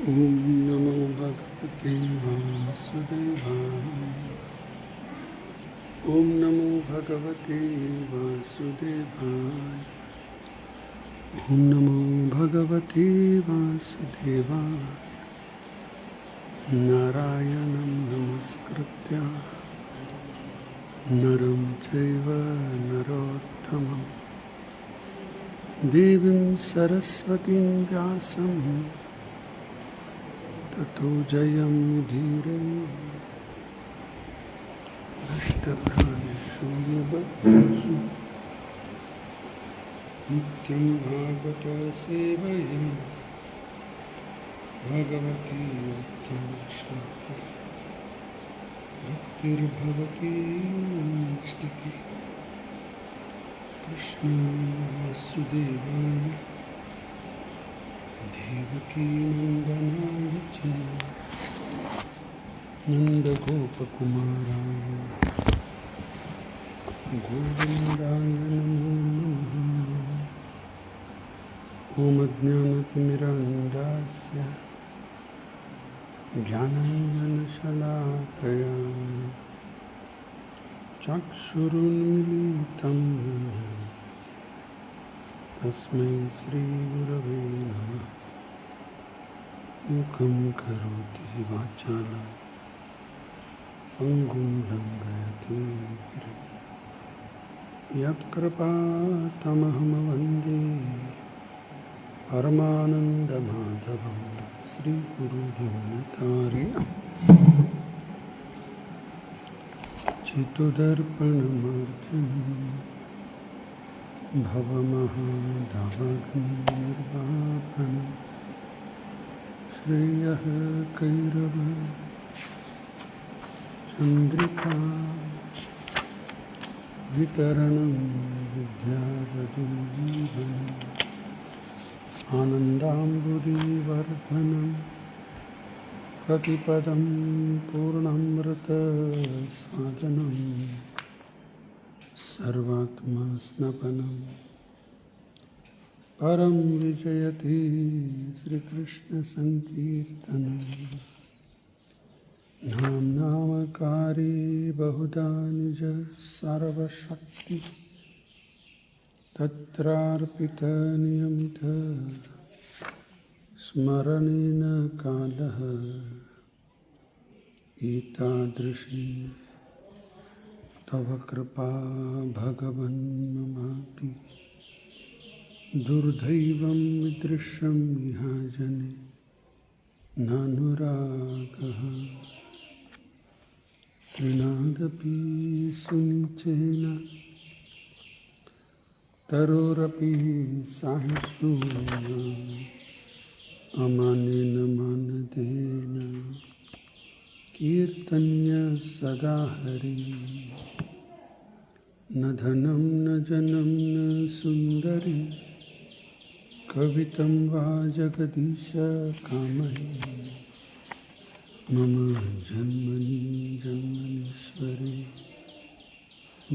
ॐ नमो भगवते वासुदेवाय। ॐ नमो भगवते वासुदेवाय। ॐ नमो भगवते वासुदेवाय। नारायणं नमस्कृत्य नरं चैव नरोत्तमं देवीं सरस्वतीं व्यासं ततो जयमुदीरये। अष्टभ्रान्तेषु निबद्धेषु नित्यं भागवत सेवया भगवती उत्तमश्लोके भक्तिर्भवती नैष्टिकी। कृष्णाय वासुदेवाय देवकी नन्दनाय च नन्दगोपकुमाराय गोविन्दाय नमो नमः। ॐ अज्ञानतिमिरान्धस्य ज्ञानाञ्जनशलाकया चक्षुरुन्मीलितं येन तस्मै श्रीगुरवे नमः। मुखं करोति वाचालं पङ्गुं लङ्घयति गिरिं यत्कृपातमहं वन्दे परमानन्दमाधवं श्रीगुरुदिनतारिणं। चित्तदर्पणमार्जनं भवमहादावाग्निर्वापनं श्रेयः कैरव चन्द्रिका वितरणं विद्यावधूजीवनम् आनन्दाम्बुधिवर्धनं प्रतिपदं पूर्णामृतस्वादनं सर्वात्मस्नपनं परं विजयति श्रीकृष्णसङ्कीर्तनं। नामकारी बहुधा निज सर्वशक्ति तत्रार्पितनियमित स्मरणेन कालः एतादृशी तव कृपा भगवन् ममापि दुर्दैवं विदृश्यं इहाजने नानुरागः त्रिनादपि सुनिचेन तरोरपि सहिष्णुना अमानेन मानदेन कीर्तन्य सदा हरि। न धनं न जनं न सुन्दरी कवितं वा जगदीश कामये मम जन्मनि जन्मनीश्वरे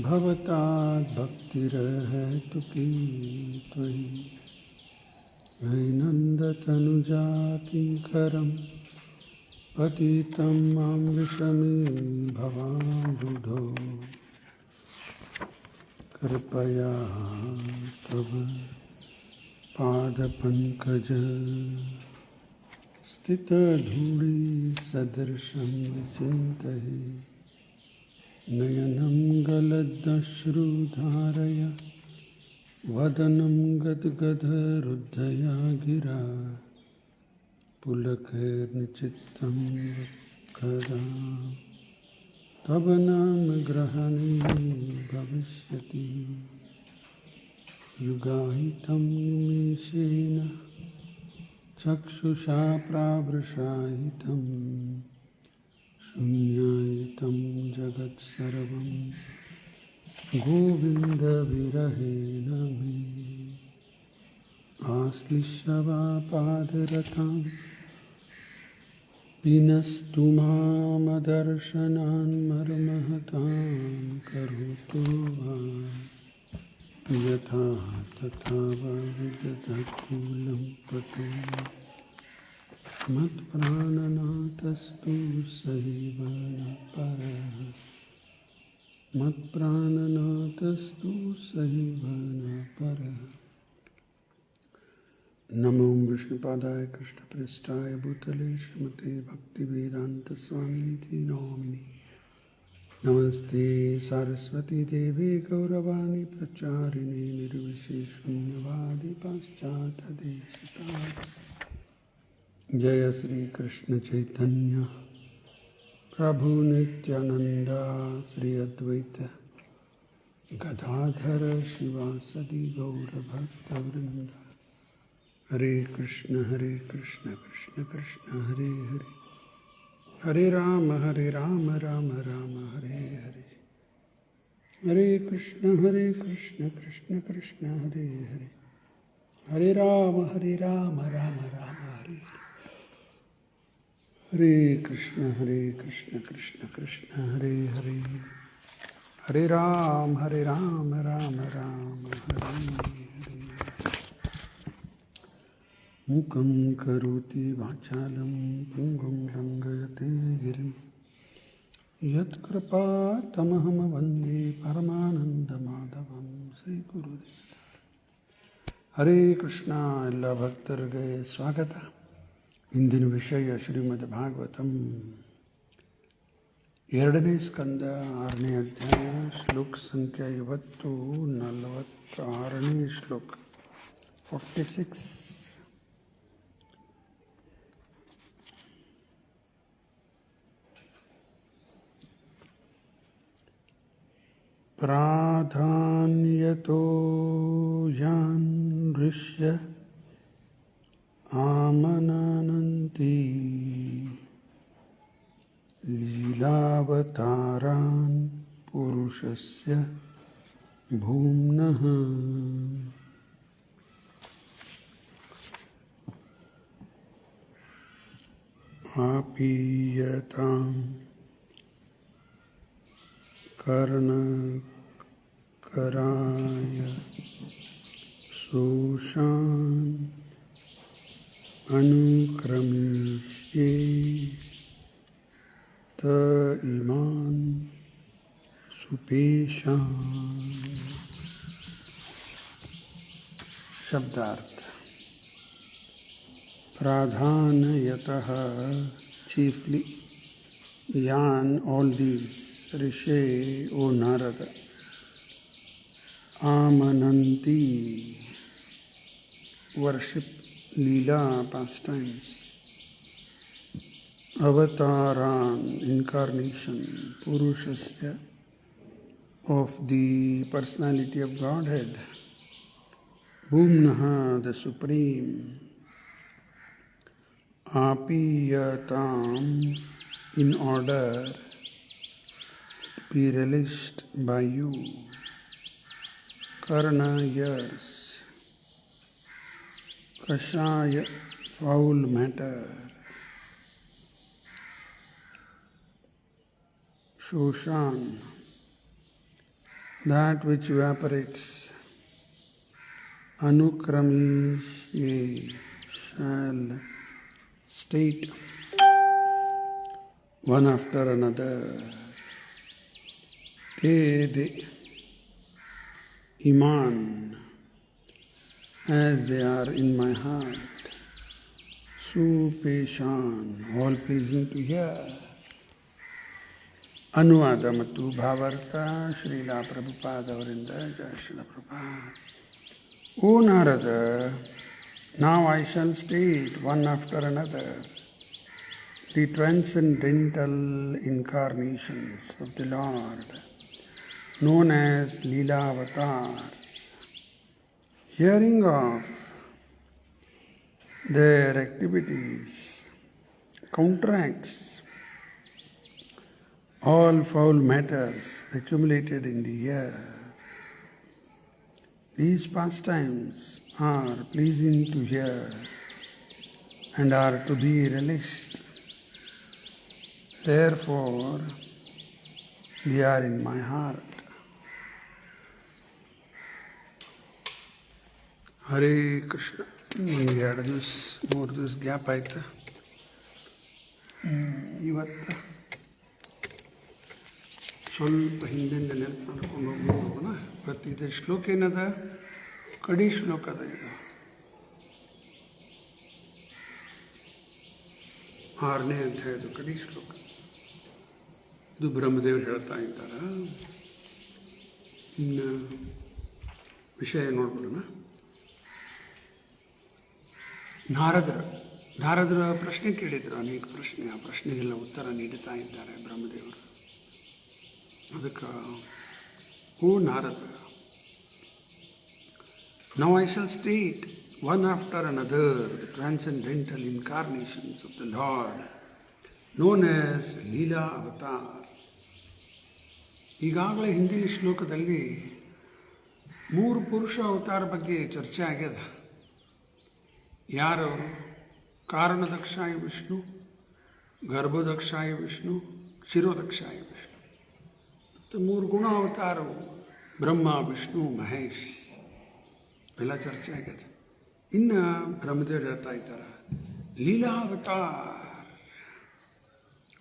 भवतात् भक्तिरहेतुकी त्वयि। नैनन्दतनुजा किङ्करं पतितं मां विषमे भवाम्बुधौ कृपया तव पादपङ्कज स्थितधूलिसदृशं विचिन्तये। नयनं गलदश्रुधारय वदनं गद्गदरुद्धया गिरा पुलकैर्निचित्तं कदा तव नाम ग्रहणे भविष्यति। युगाहितं निमेषेण चक्षुषा प्रावृषाहितं शून्यायितं जगत्सर्वं गोविन्दविरहेण मे। आश्लिष्य वा पादरतां विनस्तु मामदर्शनान् मर्महतां करोतु वा यथा तथा वा विदधत्कुलं पतु। मत्प्राणनाथस्तु सैव न परः मत्प्राणनाथस्तु सैव न परः। नमो विष्णुपादाय कृष्णप्रेष्ठाय भूतले श्रीमते भक्तिवेदान्तस्वामिनिति नामिने। नमस्ते सरस्वती देवी गौरवाणी प्रचारिणे निर्विशेषशून्यवादी पाश्चात्यदेशतारिणे। जय श्री कृष्ण चैतन्य प्रभु नित्यानंद श्री अद्वैत गदाधर शिवासदि गौरभक्तवृंद। हरे कृष्ण कृष्ण कृष्ण हरे हरे, हरे राम राम राम हरे हरे। हरे कृष्ण कृष्ण कृष्ण हरे हरे, हरे राम राम राम हरे हरे। हरे कृष्ण कृष्ण कृष्ण हरे हरे, हरे राम राम राम हरे हरे। मुखं करोति वाचालं पुंगुं लंघयते गिरिं यत्कृपातमहं वन्दे परमानन्दमाधवं श्री गुरुदेव। ಹರೇ ಕೃಷ್ಣ. ಎಲ್ಲ ಭಕ್ತರಿಗೆ ಸ್ವಾಗತ. ಇಂದಿನ ವಿಷಯ ಶ್ರೀಮದ್ ಭಾಗವತಂ 2ನೇ ಸ್ಕಂದ 6ನೇ ಅಧ್ಯಾಯ, ಶ್ಲೋಕ ಸಂಖ್ಯೆ 46ನೇ ಶ್ಲೋಕ 46. ಪ್ರಾಧಾನ್ಯತೋ ಯಾನ್ ಋಷ್ಯ ಆಮನಂತಿ ಲೀಲಾವತಾರಾನ್ ಪುರುಷಸ್ಯ ಭೂಮ್ನಃ. ಆಪೀಯತಾಂ ಕರ್ಣಕರಾಯ ಶೋಷಾನ್ ಅನುಕ್ರಮಿಷ್ಯೇ ತ ಇಮಾನ್ ಸುಪೇಶಾನ್. ಶಬ್ದಾರ್ಥ. ಪ್ರಾಧಾನ್ಯತಃ chiefly, yan all these Rishi, O Narada, amananti worship Leela pastimes, avataran incarnation, Purushasya of the personality of Godhead, Bhumnaha the Supreme, apiyatam in order be relished by you, karna ears, kashaya foul matter, shoshan that which evaporates, anukramishe shall state one after another. They iman, as they are in my heart, supeshan, all pleasing to hear. ಅನುವಾದ ಮತ್ತು ಭಾವಾರ್ಥ ಶ್ರೀಲಾ ಪ್ರಭುಪಾದ ಅವರಿಂದ. ಜಯ Srila Prabhupada. O Narada, now I shall state one after another the transcendental incarnations of the Lord, known as Leela avatars. Hearing of their activities counteracts all foul matters accumulated in the air. These pastimes are pleasing to hear and are to be relished. Therefore, they are in my heart. Hare Krishna. ನಿಮಗೆ 2 ದಿವಸ 3 ದಿವಸ gap ಆಯ್ತಾ? ಇವತ್ತು ಸ್ವಲ್ಪ ಹಿಂದಿಂದ ನೆನಪು ಮಾಡ್ಕೊಂಡು ಹೋಗೋಣ. ಇವತ್ತು ಇದು ಶ್ಲೋಕ ಏನದ? ಕಡಿ ಶ್ಲೋಕ ಅದ ಇದು. 6ನೇ ಅಧ್ಯಾಯದ ಕಡಿ ಶ್ಲೋಕ. ಇದು ಬ್ರಹ್ಮದೇವರು ಹೇಳ್ತಾ ಇದ್ದಾರೆ. ಇನ್ನು ವಿಷಯ ನೋಡ್ಬಿಡೋಣ. ನಾರದರ ಪ್ರಶ್ನೆ ಕೇಳಿದರು, ಅನೇಕ ಪ್ರಶ್ನೆ. ಆ ಪ್ರಶ್ನೆಗೆಲ್ಲ ಉತ್ತರ ನೀಡುತ್ತಾ ಇದ್ದಾರೆ ಬ್ರಹ್ಮದೇವರು. ಅದಕ್ಕೆ, ಓ Narada, now I shall state one after another the transcendental incarnations of the Lord known as Leela Avatar. ಈಗಾಗಲೇ ಹಿಂದಿನ ಶ್ಲೋಕದಲ್ಲಿ 3 ಪುರುಷ ಅವತಾರ ಬಗ್ಗೆ ಚರ್ಚೆ ಆಗ್ಯದ. ಯಾರವರು? ಕಾರಣದಕ್ಷಾಯ ವಿಷ್ಣು, ಗರ್ಭದಕ್ಷಾಯ ವಿಷ್ಣು, ಕ್ಷೀರೋದಕ್ಷಾಯ ವಿಷ್ಣು. ಮತ್ತು 3 ಗುಣ ಅವತಾರವು ಬ್ರಹ್ಮ, ವಿಷ್ಣು, ಮಹೇಶ್ ಎಲ್ಲ ಚರ್ಚೆ ಆಗ್ಯದ. ಇನ್ನು ಬ್ರಹ್ಮದೇವರು ಹೇಳ್ತಾ ಇದ್ದಾರೆ ಲೀಲಾವತಾರ.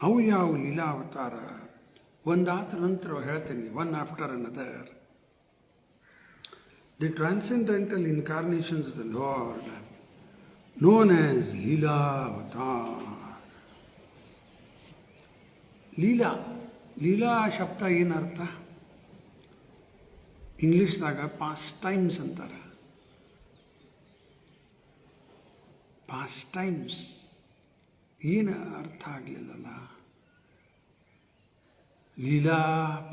ಅವು ಯಾವ ಲೀಲಾವತಾರ? ಒಂದಾದ ನಂತರ ಹೇಳ್ತೀನಿ, one after another. The transcendental incarnations of the lord known as Leela Avatar. Leela ಶಬ್ದ ಏನರ್ಥ? ಇಂಗ್ಲೀಷ್ದಾಗ ಪಾಸ್ಟ್ ಟೈಮ್ಸ್ ಅಂತಾರೆ. ಪಾಸ್ಟ್ ಟೈಮ್ಸ್ ಏನು ಅರ್ಥ ಆಗಲಿಲ್ಲಲ್ಲ. ಲೀಲಾ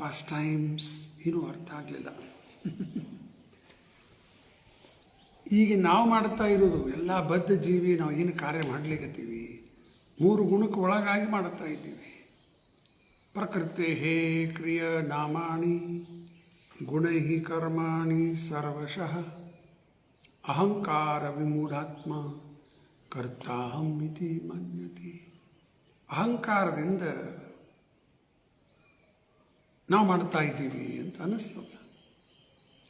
ಪಾಸ್ಟ್ ಟೈಮ್ಸ್ ಏನೂ ಅರ್ಥ ಆಗಲಿಲ್ಲ. ಈಗ ನಾವು ಮಾಡ್ತಾ ಇರೋದು ಎಲ್ಲ ಬದ್ಧ ಜೀವಿ, ನಾವು ಏನು ಕಾರ್ಯ ಮಾಡಲಿಕ್ಕತ್ತೀವಿ 3 ಗುಣಕ್ಕೆ ಒಳಗಾಗಿ ಮಾಡುತ್ತಾ ಇದ್ದೀವಿ. ಪ್ರಕೃತಿ ಹೇ ಕ್ರಿಯ ನಾಮಾಣಿ ಗುಣೈ ಕರ್ಮಾಣಿ ಸರ್ವಶಃ ಅಹಂಕಾರ ವಿಮೂಢಾತ್ಮ ಕರ್ತಾಹಂ ಇತಿ ಮನ್ಯತೆ. ಅಹಂಕಾರದಿಂದ ನಾವು ಮಾಡ್ತಾ ಇದ್ದೀವಿ ಅಂತ ಅನ್ನಿಸ್ತದೆ.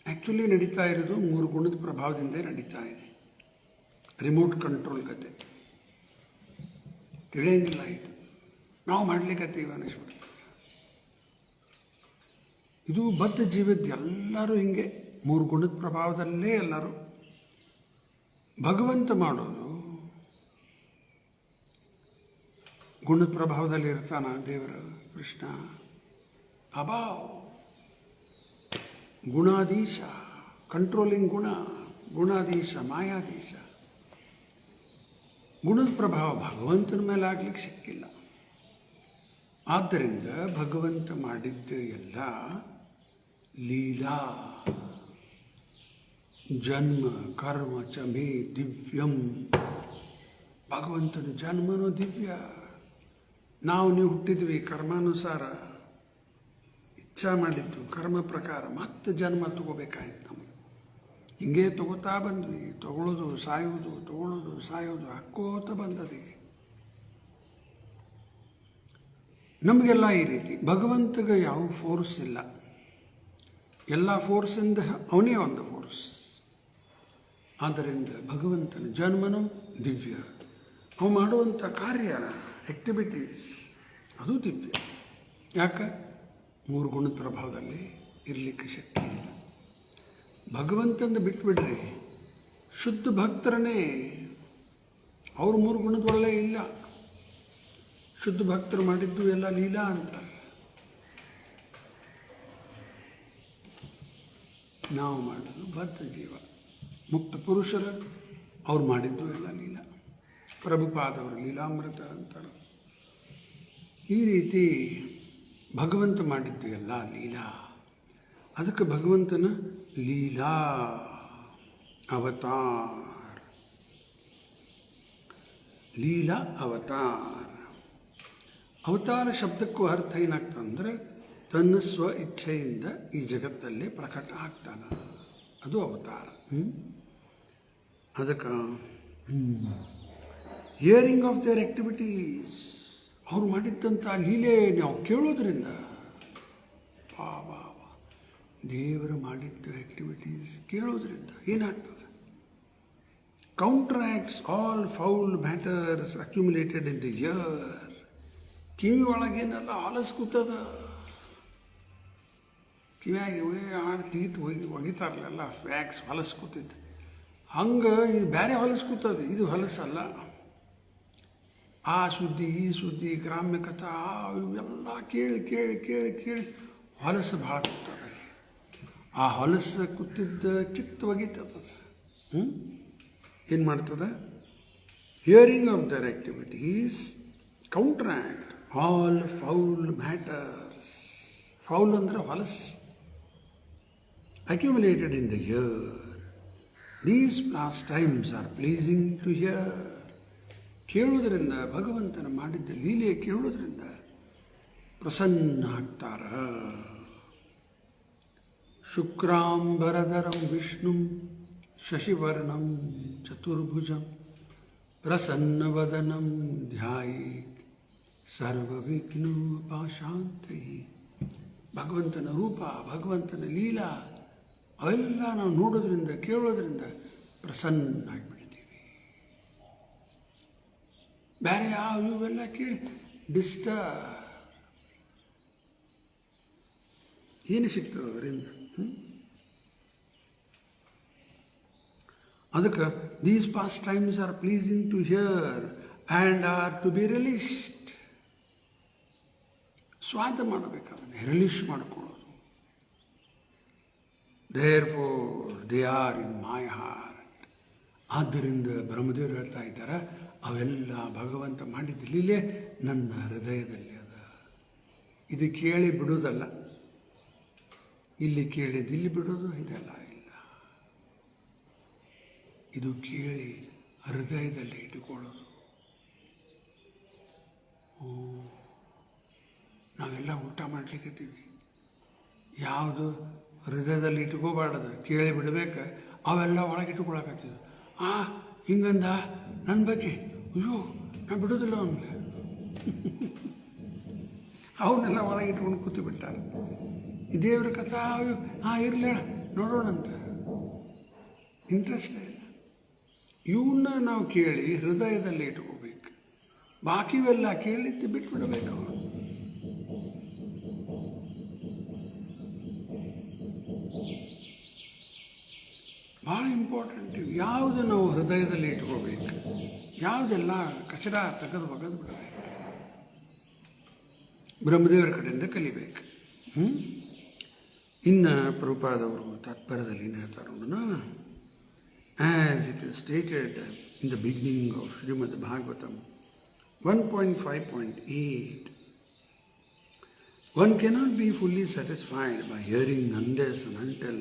ಆ್ಯಕ್ಚುಲಿ ನಡೀತಾ ಇರೋದು 3 ಗುಣದ ಪ್ರಭಾವದಿಂದ ನಡೀತಾ ಇದೆ. ರಿಮೋಟ್ ಕಂಟ್ರೋಲ್ ಗತೆ ತಿಳಿಯಂಗಿಲ್ಲ. ಇದು ನಾವು ಮಾಡ್ಲಿಕ್ಕತ್ತೀವಿ ಅನ್ನಿಸ್ಬಿಡ್ತದೆ. ಇದು ಬದ್ಧ ಜೀವದ ಎಲ್ಲರೂ ಹಿಂಗೆ 3 ಗುಣದ ಪ್ರಭಾವದಲ್ಲೇ ಎಲ್ಲರೂ. ಭಗವಂತ ಮಾಡೋದು ಗುಣದ ಪ್ರಭಾವದಲ್ಲಿ ಇರ್ತಾನ. ದೇವರು ಕೃಷ್ಣ ಅಭಾವ್ ಗುಣಾಧೀಶ, ಕಂಟ್ರೋಲಿಂಗ್ ಗುಣಾಧೀಶ, ಮಾಯಾಧೀಶ. ಗುಣದ ಪ್ರಭಾವ ಭಗವಂತನ ಮೇಲೆ ಆಗ್ಲಿಕ್ಕೆ ಸಿಕ್ಕಿಲ್ಲ. ಆದ್ದರಿಂದ ಭಗವಂತ ಮಾಡಿದ್ದು ಎಲ್ಲ ಲೀಲಾ. ಜನ್ಮ ಕರ್ಮ ಚ ಮೇ ದಿವ್ಯಂ. ಭಗವಂತನ ಜನ್ಮನೂ ದಿವ್ಯ. ನೀವು ಹುಟ್ಟಿದ್ವಿ ಕರ್ಮಾನುಸಾರ, ಇಚ್ಛಾ ಮಾಡಿದ್ದು ಕರ್ಮ ಪ್ರಕಾರ. ಮತ್ತೆ ಜನ್ಮ ತಗೋಬೇಕಾಯ್ತು ನಮಗೆ. ಹಿಂಗೆ ತಗೋತಾ ಬಂದ್ವಿ. ತಗೊಳ್ಳೋದು ಸಾಯೋದು, ತಗೊಳ್ಳೋದು ಸಾಯೋದು ಹಾಕೋತ ಬಂದದೀಗ ನಮಗೆಲ್ಲ ಈ ರೀತಿ. ಭಗವಂತಗೆ ಯಾವ ಫೋರ್ಸ್ ಇಲ್ಲ. ಎಲ್ಲ ಫೋರ್ಸಿಂದ ಅವನೇ ಒಂದು ಫೋರ್ಸ್. ಆದ್ದರಿಂದ ಭಗವಂತನ ಜನ್ಮನೂ ದಿವ್ಯ. ಅವು ಮಾಡುವಂಥ ಕಾರ್ಯ, ಆ್ಯಕ್ಟಿವಿಟೀಸ್ ಅದು ದಿವ್ಯ. ಯಾಕೆ? 3 ಗುಣದ ಪ್ರಭಾವದಲ್ಲಿ ಇರಲಿಕ್ಕೆ ಶಕ್ತಿ ಇಲ್ಲ. ಭಗವಂತಂದು ಬಿಟ್ಬಿಡ್ರಿ, ಶುದ್ಧ ಭಕ್ತರನ್ನೇ ಅವ್ರು 3 ಗುಣದ ಒಳ್ಳೆ ಇಲ್ಲ. ಶುದ್ಧ ಭಕ್ತರು ಮಾಡಿದ್ದು ಎಲ್ಲ ಲೀಲಾ ಅಂತಾರೆ. ನಾವು ಮಾಡೋದು ಬದ್ಧ ಜೀವ, ಮುಕ್ತ ಪುರುಷರು, ಅವ್ರು ಮಾಡಿದ್ದು ಎಲ್ಲ ಲೀಲಾ. ಪ್ರಭುಪಾದವರು ಲೀಲಾಮೃತ ಅಂತಾರೆ. ಈ ರೀತಿ ಭಗವಂತ ಮಾಡಿದ್ದು ಎಲ್ಲ ಲೀಲಾ. ಅದಕ್ಕೆ ಭಗವಂತನ ಲೀಲಾ ಅವತಾರ್. ಲೀಲಾ ಅವತಾರ್. ಅವತಾರ ಶಬ್ದಕ್ಕೂ ಅರ್ಥ ಏನಾಗ್ತಂದ್ರೆ ತನ್ನ ಸ್ವ ಇಚ್ಛೆಯಿಂದ ಈ ಜಗತ್ತಲ್ಲಿ ಪ್ರಕಟ ಆಗ್ತಾನ. ಅದು ಅವತಾರ. ಅದಕ್ಕೆ ಹಿಯರಿಂಗ್ ಆಫ್ ದೇರ್ ಆ್ಯಕ್ಟಿವಿಟೀಸ್, ಅವ್ರು ಮಾಡಿದ್ದಂಥ ಲೀಲೆ ನಾವು ಕೇಳೋದ್ರಿಂದ ದೇವರು ಮಾಡಿದ್ದು ಆ್ಯಕ್ಟಿವಿಟೀಸ್ ಕೇಳೋದ್ರಿಂದ ಏನಾಗ್ತದೆ? counteracts all foul matters accumulated in the year ಕಿವಿ ಒಳಗೇನೆಲ್ಲ ಹೊಲಸು ಕೂತದ. ಕಿವಿಯಾಗಿ ಆಡು ತೀತು ಒಗಿತಾರಲ್ಲ ವ್ಯಾಕ್ಸ್ ಹೊಲಸು ಕೂತೈತೆ. ಹಂಗೆ ಇದು ಬೇರೆ ಹೊಲಸು ಕೂತದ, ಇದು ಹೊಲಸಲ್ಲ. ಆ ಸುದ್ದಿ ಈ ಸುದ್ದಿ ಗ್ರಾಮ್ಯ ಕಥಾ ಇವೆಲ್ಲ ಕೇಳಿ ಕೇಳಿ ಕೇಳಿ ಕೇಳಿ ಹೊಲಸು ಭಾಳ ಕೂತದ. ಆ ಹೊಲಸು ಕೂತಿದ್ದ ಕಿತ್ತು ಒಗಿತದ. ಏನು ಮಾಡ್ತದೆ? Hearing of their activities counteract all foul matters. Foul ಅಂದರೆ ಹೊಲಸು. accumulated in the year. These pastimes are pleasing to hear. ಕೇಳುವುದರಿಂದ, ಭಗವಂತನ ಮಾಡಿದ್ದ ಲೀಲೆ ಕೇಳುವುದರಿಂದ ಪ್ರಸನ್ನ ಆಗ್ತಾರ. ಶುಕ್ರಾಂಬರಧರಂ ವಿಷ್ಣುಂ ಶಶಿವರ್ಣಂ ಚತುರ್ಭುಜಂ ಪ್ರಸನ್ನವದನಂ ಧ್ಯಾಯೇತ್ ಸರ್ವವಿಘ್ನೋಪಶಾಂತಯೇ. ಭಗವಂತನ ರೂಪ, ಭಗವಂತನ ಲೀಲಾ ಅವೆಲ್ಲ ನಾವು ನೋಡೋದ್ರಿಂದ ಕೇಳೋದ್ರಿಂದ ಪ್ರಸನ್ನ ಆಗಿಬಿಡ್ತೀವಿ. ಬೇರೆ ಯಾವ ಇವೆಲ್ಲ ಕೇಳಿ ಏನು ಸಿಗ್ತದೆ ಅವರಿಂದ? ಅದಕ್ಕೆ these pastimes are pleasing to hear and are to be relished. ಸ್ವಾದ ಮಾಡಬೇಕಾದ್ರೆ ರಿಲಿಶ್ ಮಾಡಿಕೊಳ್ಳೋದು. Therefore, they are in my heart. ಆದ್ದರಿಂದ ಬ್ರಹ್ಮದೇವರು ಹೇಳ್ತಾ ಇದ್ದಾರೆ, ಅವೆಲ್ಲ ಭಗವಂತ ಮಾಡಿದ ಲೀಲೆ ನನ್ನ ಹೃದಯದಲ್ಲಿ ಅದ. ಇದು ಕೇಳಿ ಬಿಡೋದಲ್ಲ, ಇಲ್ಲಿ ಕೇಳಿದ್ದು ಇಲ್ಲಿ ಬಿಡೋದು ಇದೆಲ್ಲ ಇಲ್ಲ. ಇದು ಕೇಳಿ ಹೃದಯದಲ್ಲಿ ಇಟ್ಟುಕೊಳ್ಳೋದು. ನಾವೆಲ್ಲ ಊಟ ಮಾಡ್ಲಿಕ್ಕತ್ತೀವಿ, ಯಾವುದು ಹೃದಯದಲ್ಲಿ ಇಟ್ಕೋಬಾರ್ದು, ಕೇಳಿ ಬಿಡಬೇಕು. ಅವೆಲ್ಲ ಒಳಗೆ ಇಟ್ಕೊಳಕತ್ತೀವಿ. ಹಿಂಗಂದ ನನ್ನ ಬಗ್ಗೆ, ಅಯ್ಯೋ ನಾ ಬಿಡೋದಿಲ್ಲ ಅವನಿಗೆ. ಅವನ್ನೆಲ್ಲ ಒಳಗೆ ಇಟ್ಕೊಂಡು ಕೂತು ಬಿಟ್ಟಾರೆ. ಈ ದೇವ್ರ ಕಥಾ ಇರಲಿ ನೋಡೋಣಂತ ಇಂಟ್ರೆಸ್ಟ್ ಇಲ್ಲ. ಇವನ್ನ ನಾವು ಕೇಳಿ ಹೃದಯದಲ್ಲಿ ಇಟ್ಕೋಬೇಕು. ಬಾಕಿವೆಲ್ಲ ಕೇಳಿದ್ದು ಬಿಟ್ಬಿಡಬೇಕು. ಭಾಳ ಇಂಪಾರ್ಟೆಂಟ್. ಯಾವುದು ನಾವು ಹೃದಯದಲ್ಲಿ ಇಟ್ಕೋಬೇಕು, ಯಾವುದೆಲ್ಲ ಕಚಡ ತೆಗೆದು ಬಿಡಬೇಕು. ಬ್ರಹ್ಮದೇವರ ಕಡೆಯಿಂದ ಕಲಿಬೇಕು. ಇನ್ನು ಪ್ರಭುಪಾದವರು ತಾತ್ಪರ್ಯದಲ್ಲಿ ಏನು ಹೇಳ್ತಾರೆ ನೋಡೋಣ. As it is stated in the beginning of Shrimad Bhagavatam 1.5.8, one cannot be fully satisfied by hearing unless and until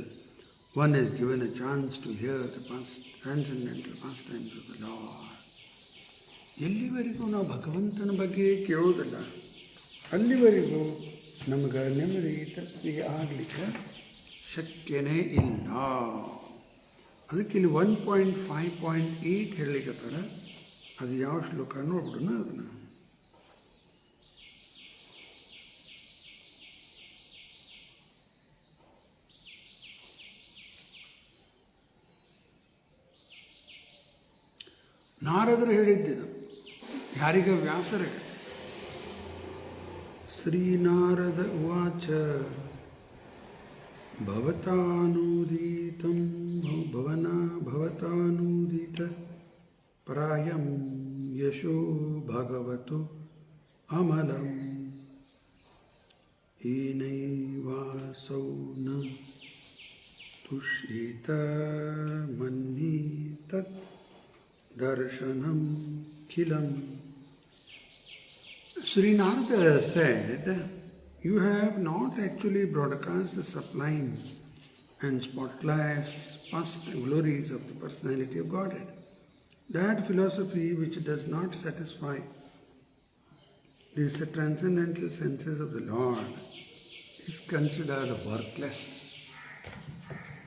one is given a chance to hear the transcendental pastimes of the Lord. ಎಲ್ಲಿವರೆಗೂ ನಾವು ಭಗವಂತನ ಬಗ್ಗೆ ಕೇಳೋದಿಲ್ಲ, ಅಲ್ಲಿವರೆಗೂ ನಮಗೆ ನೆಮ್ಮದಿ ತೃಪ್ತಿ ಆಗಲಿಕ್ಕೆ ಶಕ್ಯನೇ ಇಲ್ಲ. ಅದಕ್ಕೆ ಇಲ್ಲಿ 1.5.8 ಹೇಳಲಿಕ್ಕತ್ತಾರ. ಅದು ಯಾವ ಶ್ಲೋಕ ನೋಡ್ಬಿಡೋಣ ಅದನ್ನು. ನಾರದರು ಹೇಳಿದ್ದಿದು ಯಾರಿಗ? ವ್ಯಾಸರಿಗೆ. ಶ್ರೀನಾರದ ಉವಾಚ ಭವತಾನೂದೀತಂ ಭವತಾನೂದೀತ ಪ್ರಾಯಂ ಯಶೋ ಭಗವತು ಅಮಲಂ ಏನೈವಾಸೌ ನ ತುಷ್ಯೇತ ಮನ್ಯೇ ತತ್ darshanam khilam. Sri Narada said, you have not actually broadcast the sublime and spotless past glories of the personality of Godhead. That philosophy which does not satisfy these transcendental senses of the Lord is considered worthless.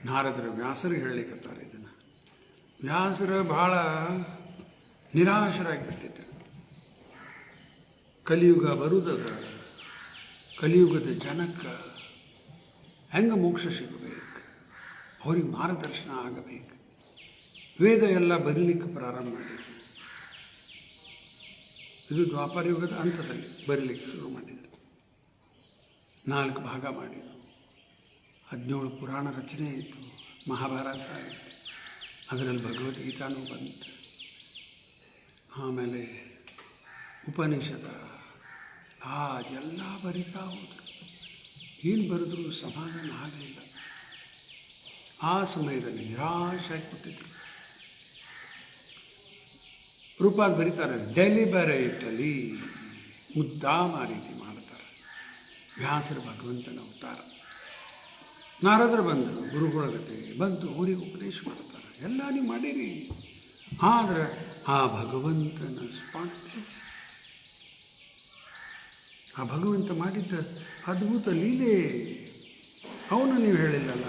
ನಾರದರು ವ್ಯಾಸರಿಗೆ ಹೇಳಲಿಕ್ಕತ್ತಾರೆ ಇದನ್ನು. ವ್ಯಾಸರ ಭಾಳ ನಿರಾಶರಾಗಿಬಿಟ್ಟಿದ್ರು. ಕಲಿಯುಗ ಬರುವುದದ, ಕಲಿಯುಗದ ಜನಕ್ಕೆ ಹೆಂಗೆ ಮೋಕ್ಷ ಸಿಗಬೇಕು, ಅವ್ರಿಗೆ ಮಾರ್ಗದರ್ಶನ ಆಗಬೇಕು. ವೇದ ಎಲ್ಲ ಬರೀಲಿಕ್ಕೆ ಪ್ರಾರಂಭ ಮಾಡಿದ್ರು. ಇದು ದ್ವಾಪರ ಯುಗದ ಹಂತದಲ್ಲಿ ಬರೀಲಿಕ್ಕೆ ಶುರು ಮಾಡಿದರು. 4 ಭಾಗ ಮಾಡಿದರು. 17 ಪುರಾಣ ರಚನೆ ಆಯಿತು, ಮಹಾಭಾರತ ಆಯಿತು, ಅದರಲ್ಲಿ ಭಗವದ್ಗೀತಾನೂ ಬಂತು. ಆಮೇಲೆ ಉಪನಿಷದ ಎಲ್ಲ ಬರಿತಾ ಹೋದರು. ಏನು ಬರೆದ್ರು ಸಮಾಧಾನ ಆಗಲಿಲ್ಲ. ಆ ಸಮಯದಲ್ಲಿ ನಿರಾಶಾಗಿ ಕೂತಿದ್ರು. ರೂಪಾದ ಬರೀತಾರೆ, ಡೆಲಿಬರೇಟಲಿ ಮುದ್ದಾಮ ರೀತಿ ಮಾಡ್ತಾರೆ. ವ್ಯಾಸರ ಭಗವಂತನ ಅವತಾರ. ನಾರದರು ಬಂದರು, ಗುರುಗಳ ಜೊತೆ ಬಂದು ಊರಿಗೆ ಉಪದೇಶ ಮಾಡ್ತಾರೆ. ಎಲ್ಲ ನೀವು ಮಾಡಿರಿ, ಆದರೆ ಆ ಭಗವಂತನ ಸ್ಪಾಟ್ಲೆಸ್, ಆ ಭಗವಂತ ಮಾಡಿದ್ದ ಅದ್ಭುತ ಲೀಲೆ ಅವನು ನೀವು ಹೇಳಿಲ್ಲಲ್ಲ.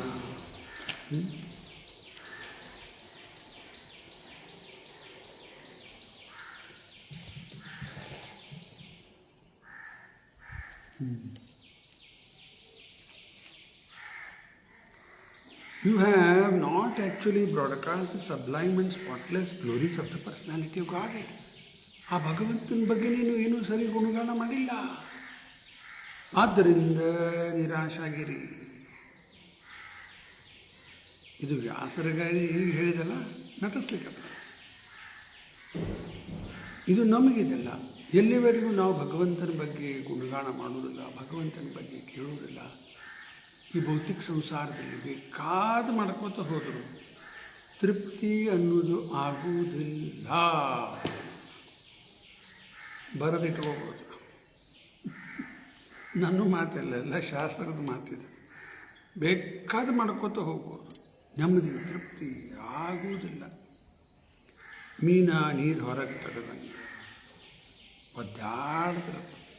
You have not actually broadcast the sublime and spotless glories of the personality of Godhead. ಆ ಭಗವಂತನ ಬಗ್ಗೆ ನೀನು ಏನೂ ಸರಿ ಗುಣಗಾನ ಮಾಡಿಲ್ಲ. ಆದ್ದರಿಂದ ನಿರಾಶಾಗಿರಿ. ಇದು ವ್ಯಾಸರಿಗಾಗಿ ಹೀಗೆ ಹೇಳಿದಲ್ಲ, ನಟಿಸ್ಲಿಕ್ಕತ್ತ. ಇದು ನಮಗಿದೆಲ್ಲ. ಎಲ್ಲಿವರೆಗೂ ನಾವು ಭಗವಂತನ ಬಗ್ಗೆ ಗುಣಗಾನ ಮಾಡುವುದಿಲ್ಲ, ಭಗವಂತನ ಬಗ್ಗೆ ಕೇಳುವುದಿಲ್ಲ, ಈ ಭೌತಿಕ ಸಂಸಾರದಲ್ಲಿ ಬೇಕಾದ ಮಾಡ್ಕೋತ ಹೋದರು ತೃಪ್ತಿ ಅನ್ನೋದು ಆಗುವುದಿಲ್ಲ. ಬರೆದಿಟ್ಕೋಬೋದು. ನನ್ನ ಮಾತಿಲ್ಲ, ಎಲ್ಲ ಶಾಸ್ತ್ರದ ಮಾತಿದೆ. ಬೇಕಾದ ಮಾಡ್ಕೋತ ಹೋಗ್ಬೋದು, ನೆಮ್ಮದಿ ತೃಪ್ತಿ ಆಗುವುದಿಲ್ಲ. ಮೀನ ನೀರು ಹೊರಗೆ ತೆಗೆದಂಗೆ ಒದ್ದಾಡ್ತಿರ್ತದೆ.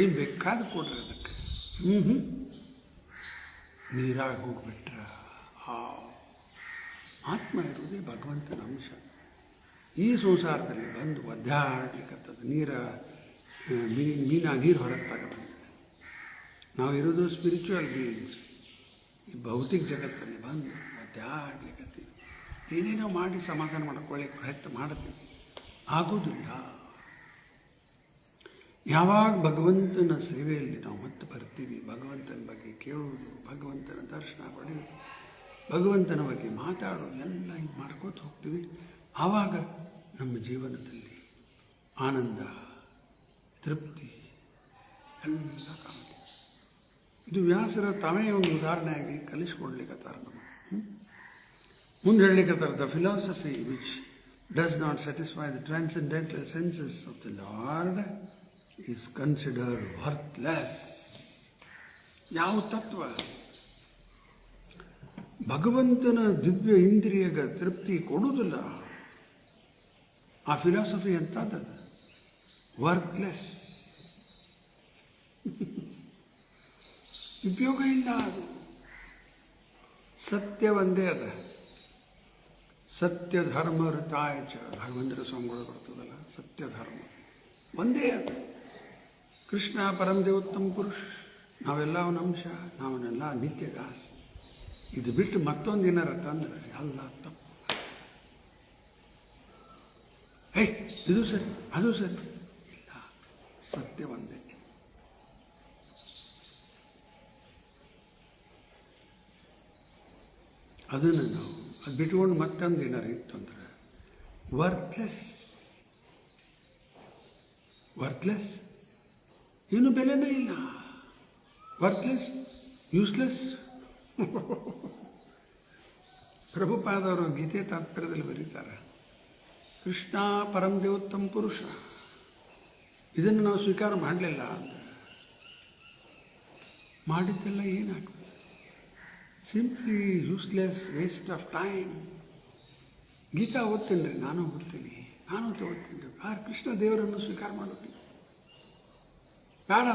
ಏನು ಬೇಕಾದ ಕೊಡ್ರಿ ಅದಕ್ಕೆ. ನೀರಾಗಿ ಹೋಗ್ಬಿಟ್ರ ಆತ್ಮ ಇರುವುದೇ ಭಗವಂತನ ಅಂಶ. ಈ ಸಂಸಾರದಲ್ಲಿ ಬಂದು ಒದ್ದಾಡ್ಲಿಕ್ಕತ್ತದ. ಮೀನ ನೀರು ಹೊರಗೆ ತಗೊಂಡು ನಾವು ಇರೋದು ಸ್ಪಿರಿಚುವಲ್ ಬೀಯಿಂಗ್ಸ್. ಈ ಭೌತಿಕ ಜಗತ್ತಲ್ಲಿ ಬಂದು ಒದ್ದಾಡ್ಲಿಕ್ಕತ್ತೀವಿ. ಏನೇನೋ ಮಾಡಿ ಸಮಾಧಾನ ಮಾಡ್ಕೊಳ್ಳಿಕ್ಕೆ ಪ್ರಯತ್ನ ಮಾಡ್ತೀವಿ, ಆಗೋದಿಲ್ಲ. ಯಾವಾಗ ಭಗವಂತನ ಸೇವೆಯಲ್ಲಿ ನಾವು ಮತ್ತೆ ಬರ್ತೀವಿ, ಭಗವಂತನ ಬಗ್ಗೆ ಕೇಳುವುದು, ಭಗವಂತನ ದರ್ಶನ ಪಡೆಯುವುದು, ಭಗವಂತನ ಬಗ್ಗೆ ಮಾತಾಡೋದು ಎಲ್ಲ ಇದು ಮಾಡ್ಕೋತ ಹೋಗ್ತೀವಿ. ಆವಾಗ ನಮ್ಮ ಜೀವನದಲ್ಲಿ ಆನಂದ, ತೃಪ್ತಿ ಎಲ್ಲ ಕಾಣ್ತೀವಿ. ಇದು ವ್ಯಾಸರ ತಾವೇ ಒಂದು ಉದಾಹರಣೆಯಾಗಿ ಕಲಿಸ್ಕೊಡ್ಲಿಕ್ಕತ್ತಾರ ನಮಗೆ. ಮುಂದೆ ಹೇಳಲಿಕ್ಕತ್ತಾರ, the philosophy which does not satisfy the transcendental senses of the Lord is considered worthless. ಯಾವ ತತ್ವ ಭಗವಂತನ ದಿವ್ಯ ಇಂದ್ರಿಯಗ ತೃಪ್ತಿ ಕೊಡುವುದಿಲ್ಲ, ಆ ಫಿಲಾಸಫಿ ಎಂಥದ್ದು? ವರ್ತ್ಲೆಸ್. ಉಪಯೋಗ ಇಲ್ಲ. ಅದು ಸತ್ಯ ಒಂದೇ ಅದ. ಸತ್ಯ ಧರ್ಮ ಋತಾಯ ಚ ರಾಘವೇಂದ್ರ ಸ್ವಾಮಿಗಳು ಬರ್ತದಲ್ಲ, ಸತ್ಯ ಧರ್ಮ ಒಂದೇ ಅದು. ಕೃಷ್ಣ ಪರಮದೇವೋತ್ತಮ ಪುರುಷ, ನಾವೆಲ್ಲ ಅವನ ಅಂಶ, ನಾವನ್ನೆಲ್ಲ ನಿತ್ಯ ದಾಸ. ಇದು ಬಿಟ್ಟು ಮತ್ತೊಂದು ಏನಾರ ತಂದ್ರೆ ಎಲ್ಲ ತಪ್ಪು. ಇದು ಸರಿ, ಅದು ಸರಿ ಇಲ್ಲ, ಸತ್ಯ ಒಂದೇ. ಅದನ್ನು ನಾವು ಅದು ಬಿಟ್ಕೊಂಡು ಮತ್ತೊಂದು ಏನಾರು ಇತ್ತು ಅಂದ್ರೆ ವರ್ತ್ಲೆಸ್. ವರ್ತ್ಲೆಸ್, ಏನು ಬೆಲೆನೇ ಇಲ್ಲ. Worthless, useless. ಪ್ರಭುಪಾದವರು ಗೀತೆ ತಾತ್ಪರ್ಯದಲ್ಲಿ ಬರೀತಾರೆ, ಕೃಷ್ಣ ಪರಮದೇವೋತ್ತಮ ಪುರುಷ, ಇದನ್ನು ನಾವು ಸ್ವೀಕಾರ ಮಾಡಲಿಲ್ಲ ಅಂತ ಮಾಡಿದ್ದೆಲ್ಲ ಏನಾಗ್ತದೆ? Simply useless, waste of time. Gita ಓದ್ತೀನಿ ರೀ, ನಾನು ಓದ್ತೀನಿ, ನಾನು ಓದ್ತೀನಿ. ಕೃಷ್ಣ ದೇವರನ್ನು ಸ್ವೀಕಾರ ಮಾಡೋದಿಲ್ಲ, ಬೇಡ,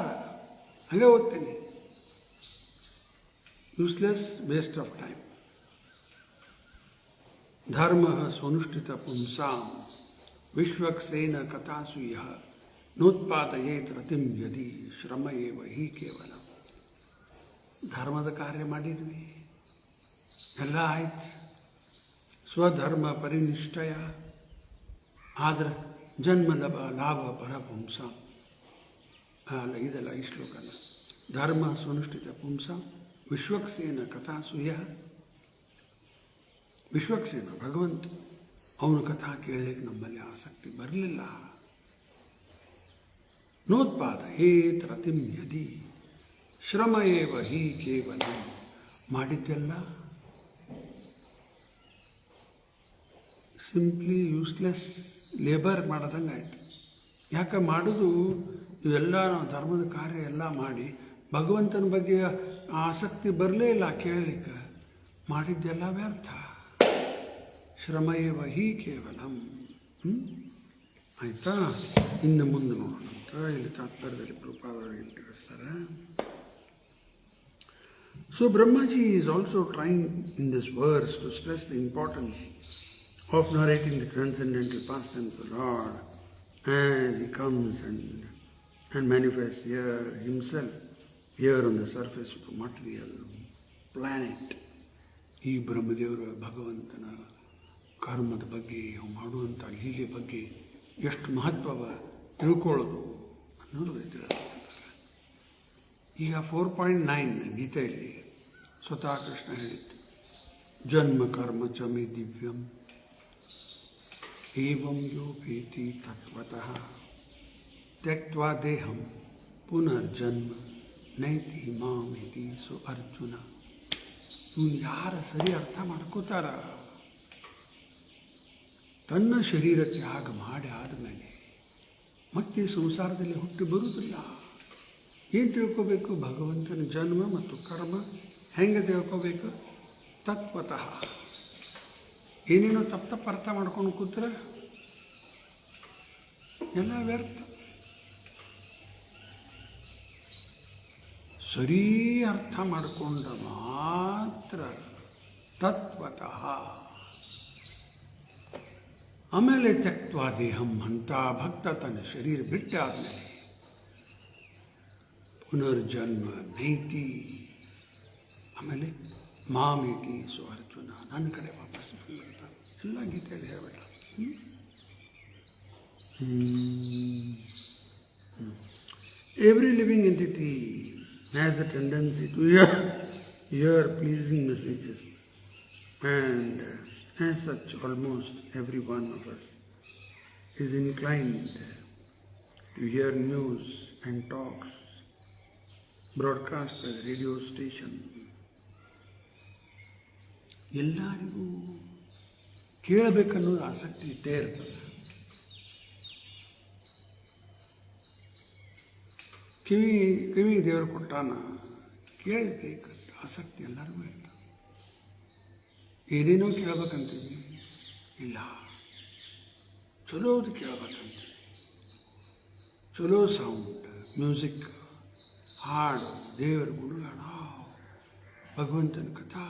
ಹಾಗೆ ಓದ್ತೀನಿ. Useless, waste of time. ಧರ್ಮ ಸ್ವನುಷ್ಠಿತ ಪುಂಸಾಂ ವಿಶ್ವಕ್ಸೇನ ಕಥಾಸು ಯಃ ನೋತ್ಪಾದಯೇತ್ ರತಿಂ ಯದಿ ಶ್ರಮ ಏವ ಹಿ ಕೇವಲ. ಧರ್ಮದ ಕಾರ್ಯ ಮಾಡಿದ್ವಿ, ಎಲ್ಲ ಆಯ್ತು, ಸ್ವಧರ್ಮ ಪರಿನಿಷ್ಠಯ. ಆದರೆ ಜನ್ಮ ಲಾಭ ಪರಪುಂಸ ಅಲ್ಲ, ಇದಲ್ಲ ಈ ಶ್ಲೋಕನ. ಧರ್ಮ ಸುನುಷ್ಠಿತ ಪುಂಸ ವಿಶ್ವಕ್ಸೇನ ಕಥಾಸೂಯ. ವಿಶ್ವಕ್ಸೇನ ಭಗವಂತ, ಅವನ ಕಥಾ ಕೇಳಲಿಕ್ಕೆ ನಮ್ಮಲ್ಲಿ ಆಸಕ್ತಿ ಬರಲಿಲ್ಲ. ನೋತ್ಪಾದಯೇತ್ ರತಿಂ ಯದಿ ಶ್ರಮ ಏವ ಹಿ ಕೇವಲ. ಮಾಡಿದ್ದೆಲ್ಲ ಸಿಂಪ್ಲಿ ಯೂಸ್ಲೆಸ್ ಲೇಬರ್ ಮಾಡೋದಂಗೆ ಆಯಿತು. ಯಾಕೆ ಮಾಡೋದು ಇವೆಲ್ಲ ನಾವು ಧರ್ಮದ ಕಾರ್ಯ ಎಲ್ಲ ಮಾಡಿ ಭಗವಂತನ ಬಗ್ಗೆ ಆಸಕ್ತಿ ಬರಲೇ ಇಲ್ಲ ಕೇಳಲಿಕ್ಕೆ. ಮಾಡಿದ್ದೆಲ್ಲ ವ್ಯರ್ಥ. ಶ್ರಮ ಏವ ಹಿ ಕೇವಲಂ. ಆಯಿತಾ? ಇನ್ನು ಮುಂದೆ ನೋಡೋಣಂತ. ಇಲ್ಲಿ ತಾತ್ಪರ್ಯದಲ್ಲಿ ಪ್ರಭುಪಾದರಿಗೆ ತಿಳಿಸ್ತಾರೆ. So Brahmaji is also trying in this verse to stress the importance of narrating the transcendental pastimes of the Lord as He comes and manifests Himself here on the surface of the material planet. ಈ ಬ್ರಹ್ಮದೇವರ ಭಗವಂತನ ಕರ್ಮದ ಬಗ್ಗೆ, ಮಾಡುವಂಥ ಲೀಲೆ ಬಗ್ಗೆ ಎಷ್ಟು ಮಹತ್ವವ ತಿಳ್ಕೊಳ್ಳೋದು ಅನ್ನೋದು ತಿಳಿಸ್ತಾರೆ. ಈಗ 4.9 ಗೀತೆಯಲ್ಲಿ ಸ್ವತಃ ಕೃಷ್ಣ ಹೇಳಿದ್ದು, ಜನ್ಮ ಕರ್ಮ ಚ ಮೇ ದಿವ್ಯಂ ಏವಂ ಯೋಪೇತಿ ತತ್ವತಃ ತ್ಯಕ್ತ್ವಾ ದೇಹಂ ಪುನರ್ಜನ್ಮ ನೈತಿ ಮಾಮಿತಿ. ಸೊ ಅರ್ಜುನ, ಇವನು ಯಾರ ಸರಿ ಅರ್ಥ ಮಾಡ್ಕೋತಾರ, ತನ್ನ ಶರೀರ ತ್ಯಾಗ ಮಾಡಿ ಆದಮೇಲೆ ಮತ್ತೆ ಸಂಸಾರದಲ್ಲಿ ಹುಟ್ಟಿ ಬರುವುದಿಲ್ಲ. ಏನು ತಿಳ್ಕೋಬೇಕು? ಭಗವಂತನ ಜನ್ಮ ಮತ್ತು ಕರ್ಮ ಹೆಂಗೆ ತಿಳ್ಕೋಬೇಕು? ತತ್ವತಃ. ಏನೇನೋ ತಪ್ಪ ಅರ್ಥ ಮಾಡ್ಕೊಂಡು ಕೂತ್ರೆ ಎಲ್ಲ ವ್ಯರ್ಥ. ಸರಿ ಅರ್ಥ ಮಾಡಿಕೊಂಡ ಮಾತ್ರ ತತ್ವತಃ. ಆಮೇಲೆ ತ್ಯಕ್ತ್ವಾ ದೇಹಂ ಅಂತ ಭಕ್ತ ತನ್ನ ಶರೀರ ಬಿಟ್ಟಾದ್ಮೇಲೆ ಪುನರ್ಜನ್ಮ ನೈತಿ, ಆಮೇಲೆ ಮಾಮೇತಿ. ಸೊ ಅರ್ಜುನ ನನ್ನ ಕಡೆ ವಾಪಸ್ ಬಂದಿರ್ತಾನೆ. ಎಲ್ಲ ಗೀತೆಯಲ್ಲಿ ಹೇಳ್ಬೇಡ. Every living entity has a tendency to hear pleasing messages, and as such almost every one of us is inclined to hear news and talks broadcast by the radio station. ಎಲ್ಲರಿಗೂ ಕೇಳಬೇಕನ್ನೋದು ಆಸಕ್ತಿ ಇದ್ದೇ ಇರ್ತದೆ. ಕಿವಿ ದೇವರು ಕೊಟ್ಟಾನ, ಕೇಳಬೇಕಂತ ಆಸಕ್ತಿ ಎಲ್ಲರಿಗೂ ಇರ್ತದೆ. ಏನೇನೋ ಕೇಳಬೇಕಂತೀವಿ, ಇಲ್ಲ ಚಲೋದು ಕೇಳಬೇಕಂತೀವಿ. ಚಲೋ ಸೌಂಡ್, ಮ್ಯೂಸಿಕ್, ಹಾಡು, ದೇವರ ಗುಣಗಾನ, ಭಗವಂತನ ಕಥಾ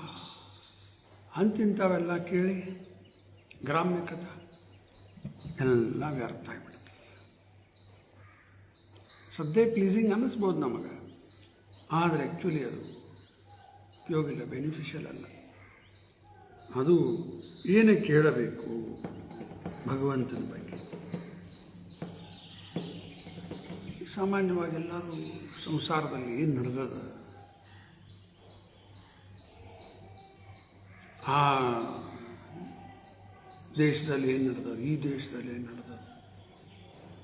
ಅಂತಿಂಥವೆಲ್ಲ ಕೇಳಿ ಗ್ರಾಮ್ಯ ಕಥಾ ಎಲ್ಲ ವ್ಯರ್ಥ ಆಗಿಬಿಡ್ತದೆ. ಸದ್ಯ ಪ್ಲೀಸಿಂಗ್ ಅನ್ನಿಸ್ಬೋದು ನಮಗೆ, ಆದರೆ ಆ್ಯಕ್ಚುಲಿ ಅದು ಉಪಯೋಗ ಇಲ್ಲ, ಬೆನಿಫಿಷಿಯಲ್ ಅಲ್ಲ. ಅದು ಏನು ಕೇಳಬೇಕು ಭಗವಂತನ ಬಗ್ಗೆ. ಸಾಮಾನ್ಯವಾಗಿ ಎಲ್ಲರೂ ಸಂಸಾರದಲ್ಲಿ ಏನು ನಡೆದದ, ಆ ದೇಶದಲ್ಲಿ ಏನು ನಡೆದದ, ಈ ದೇಶದಲ್ಲಿ ಏನು ನಡೆದದ,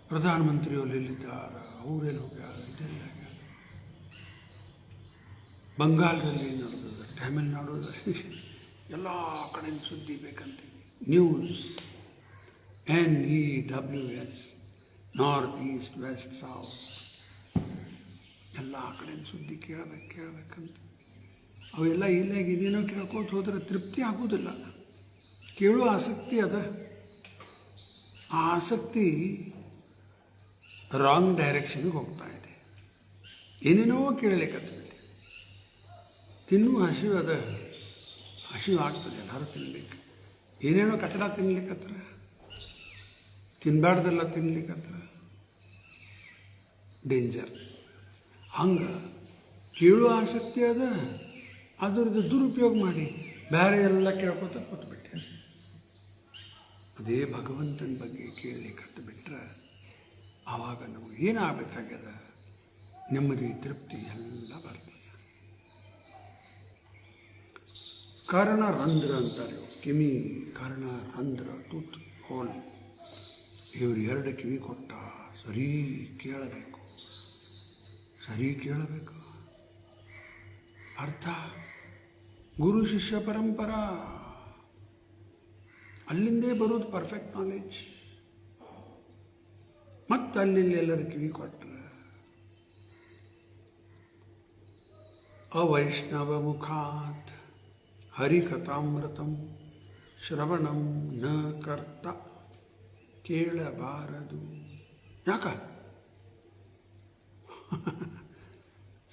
ಪ್ರಧಾನಮಂತ್ರಿಯವರು ಎಲ್ಲಿದ್ದಾರೆ, ಅವರೆಲ್ಲಿ ಹೋಗ್ಯಾರ, ಇದೆಲ್ಲ ಬಂಗಾಳದಲ್ಲಿ ಏನು ನಡೆದದ, ತಮಿಳುನಾಡಲ್ಲಿ ಎಲ್ಲ ಕಡೆಯಿಂದ ಸುದ್ದಿ ಬೇಕಂತೀವಿ. News NEWS, north east west south, ಎಲ್ಲ ಕಡೆಯಿಂದ ಸುದ್ದಿ ಕೇಳಬೇಕಂತ. ಅವೆಲ್ಲ ಇಲ್ಲಾಗಿ ಇದೇನೋ ಕೇಳ್ಕೋತ ಹೋದ್ರೆ ತೃಪ್ತಿ ಆಗೋದಿಲ್ಲ. ಕೇಳೋ ಆಸಕ್ತಿ ಅದ, ಆ ಆಸಕ್ತಿ ರಾಂಗ್ ಡೈರೆಕ್ಷನ್ಗೆ ಹೋಗ್ತಾ ಇದೆ. ಏನೇನೋ ಕೇಳಲಿಕ್ಕತ್ತಬಿಟ್ಟು ತಿನ್ನೂ ಹಸಿವು ಅದ, ಹಸಿವು ಆಗ್ತದೆ, ಎಲ್ಲರೂ ತಿನ್ಬೇಕು. ಏನೇನೋ ಕಚಡ ತಿನ್ಲಿಕ್ಕತ್ರ, ತಿನ್ನಬಾರ್ದೆಲ್ಲ ತಿನ್ಲಿಕ್ಕತ್ರ, ಡೇಂಜರ್. ಹಂಗೆ ಕೇಳೋ ಆಸಕ್ತಿ ಅದ, ಅದರದ್ದು ದುರುಪಯೋಗ ಮಾಡಿ ಬೇರೆ ಎಲ್ಲ ಕೇಳ್ಕೊತ ಕೂತ್ಬಿಟ್ಟೆ. ಅದೇ ಭಗವಂತನ ಬಗ್ಗೆ ಕೇಳಲಿಕ್ಕೆ ಬಿಟ್ಟರೆ ಆವಾಗ ನಮಗೆ ಏನಾಗಬೇಕಾಗ್ಯದ, ನೆಮ್ಮದಿ ತೃಪ್ತಿ ಎಲ್ಲ ಬರ್ತದೆ. ಕರ್ಣರಂಧ್ರ ಅಂತಾರೆ, ಕಿವಿ ಕರ್ಣರಂಧ್ರ, ಟೂತ್ ಹೋಲ್. ಇವರು 2 ಕಿವಿ ಕೊಟ್ಟ, ಸರಿ ಕೇಳಬೇಕು, ಸರಿ ಕೇಳಬೇಕು. ಅರ್ಥ ಗುರು ಶಿಷ್ಯ ಪರಂಪರಾ, ಅಲ್ಲಿಂದೇ ಬರೋದು ಪರ್ಫೆಕ್ಟ್ ನಾಲೆಜ್. ಮತ್ತು ಅಲ್ಲಿ ಎಲ್ಲರೂ ಕಿವಿ ಕೊಟ್ಟರೆ ಅವೈಷ್ಣವ ಮುಖಾತ್ ಹರಿಕಥಾಮೃತಂ ಶ್ರವಣಂ ನ ಕರ್ತ, ಕೇಳಬಾರದು. ಯಾಕ?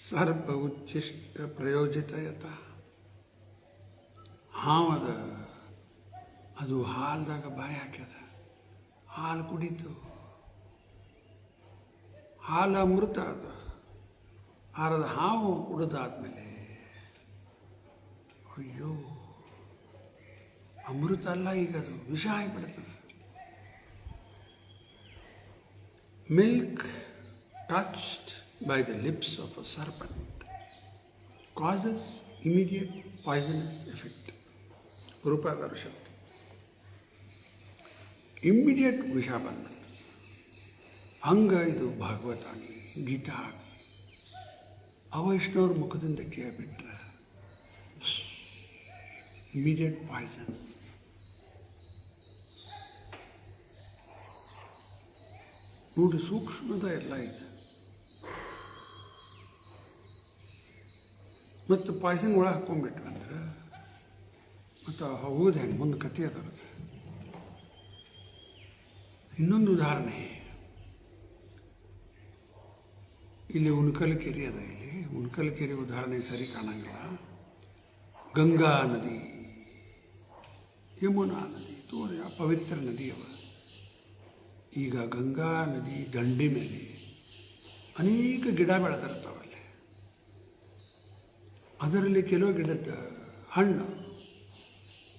ಸರ್ಪ ಉಚ್ಚಿಷ್ಟ ಪ್ರಯೋಜಿತಯತ. ಹಾವದ ಅದು ಹಾಲ್ದಾಗ ಬಾಯಿ ಹಾಕ್ಯದ, ಹಾಲು ಕುಡಿತು, ಹಾಲು ಅಮೃತ ಅದು. ಆರದ ಹಾವು ಕುಡಿದಾದ್ಮೇಲೆ ಅಯ್ಯೋ ಅಮೃತ ಅಲ್ಲ, ಈಗ ಅದು ವಿಷ ಆಗಿಬಿಡ್ತದೆ. Milk touched by the lips of a serpent causes immediate poisonous effect. ರೂಪಾಧಾರ Shakti immediate ವಿಷ ಬಂದ್ಬಿಡ್ತದೆ. ಹಂಗೆ ಇದು ಭಾಗವತ ಆಗಲಿ, ಗೀತಾ ಆಗಲಿ, ಅವೈಷ್ಣವ್ರ ಮುಖದಿಂದ ಕೇಳಿಬಿಟ್ರೆ ಇಮ್ಮಿಡಿಯೇಟ್ ಪಾಯ್ಸನ್. ನೋಡಿ, ಸೂಕ್ಷ್ಮದ ಎಲ್ಲ ಇದೆ. ಮತ್ತು ಪಾಯ್ಸನ್ ಒಳಗೆ ಹಾಕ್ಕೊಂಡ್ಬಿಟ್ವಿ ಅಂದ್ರೆ ಮತ್ತು ಹೋಗೋದು ಹೆಂಗೆ, ಮುಂದೆ ಕಥೆ ಅದರದು. ಇನ್ನೊಂದು ಉದಾಹರಣೆ, ಇಲ್ಲಿ ಉಣಕಲ್ ಕೆರೆ ಅದ. ಇಲ್ಲಿ ಉಣಕಲ್ ಕೆರೆ ಉದಾಹರಣೆ ಸರಿ ಕಾಣಂಗಿಲ್ಲ. ಗಂಗಾ ನದಿ, ಯಮುನಾ ನದಿ ತೋರಿ ಪವಿತ್ರ ನದಿ ಅವ. ಈಗ ಗಂಗಾ ನದಿ ದಂಡಿ ಮೇಲೆ ಅನೇಕ ಗಿಡ ಬೆಳೆದಿರ್ತಾವಲ್ಲಿ. ಅದರಲ್ಲಿ ಕೆಲವು ಗಿಡದ ಹಣ್ಣು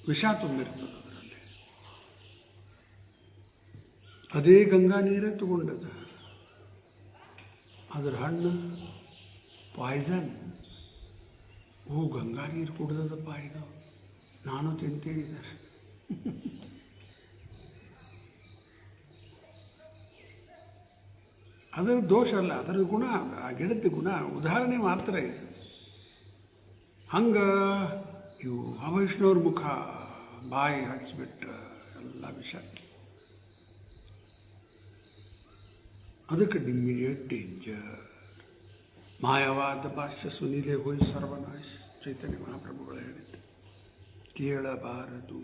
ವಿಷ ತುಂಬಿರ್ತದೆ. ಅದರಲ್ಲಿ ಅದೇ ಗಂಗಾ ನೀರೇ ತಗೊಂಡದ, ಅದರ ಹಣ್ಣು ಪಾಯ್ಸನ್. ಓ, ಗಂಗಾ ನೀರು ಕುಡ್ದದಪ್ಪ, ಇದು ನಾನು ತಿಂತೇನಿದ್ದಾರೆ. ಅದರ ದೋಷ ಅಲ್ಲ, ಅದರ ಗುಣ, ಆ ಗಿಡದ ಗುಣ, ಉದಾಹರಣೆ ಮಾತ್ರ ಇದು. ಹಂಗೆ ಇವು ಅವೈಷ್ಣವ್ರ ಮುಖ ಬಾಯಿ ಹಚ್ಚಿಬಿಟ್ಟು ಎಲ್ಲ ವಿಷ. ಅದಕ್ಕೆ ಇಮ್ಮಿಡಿಯೇಟ್ ಡೇಂಜರ್. ಮಾಯವಾದ ಭಾಷ್ಯ ಸುನಿಲೆ ಹೋಯ್ ಸರ್ವನಾಶ, ಚೈತನ್ಯ ಮಹಾಪ್ರಭುಗಳು ಹೇಳಿದ್ದು. ಕೇಳಬಾರದು.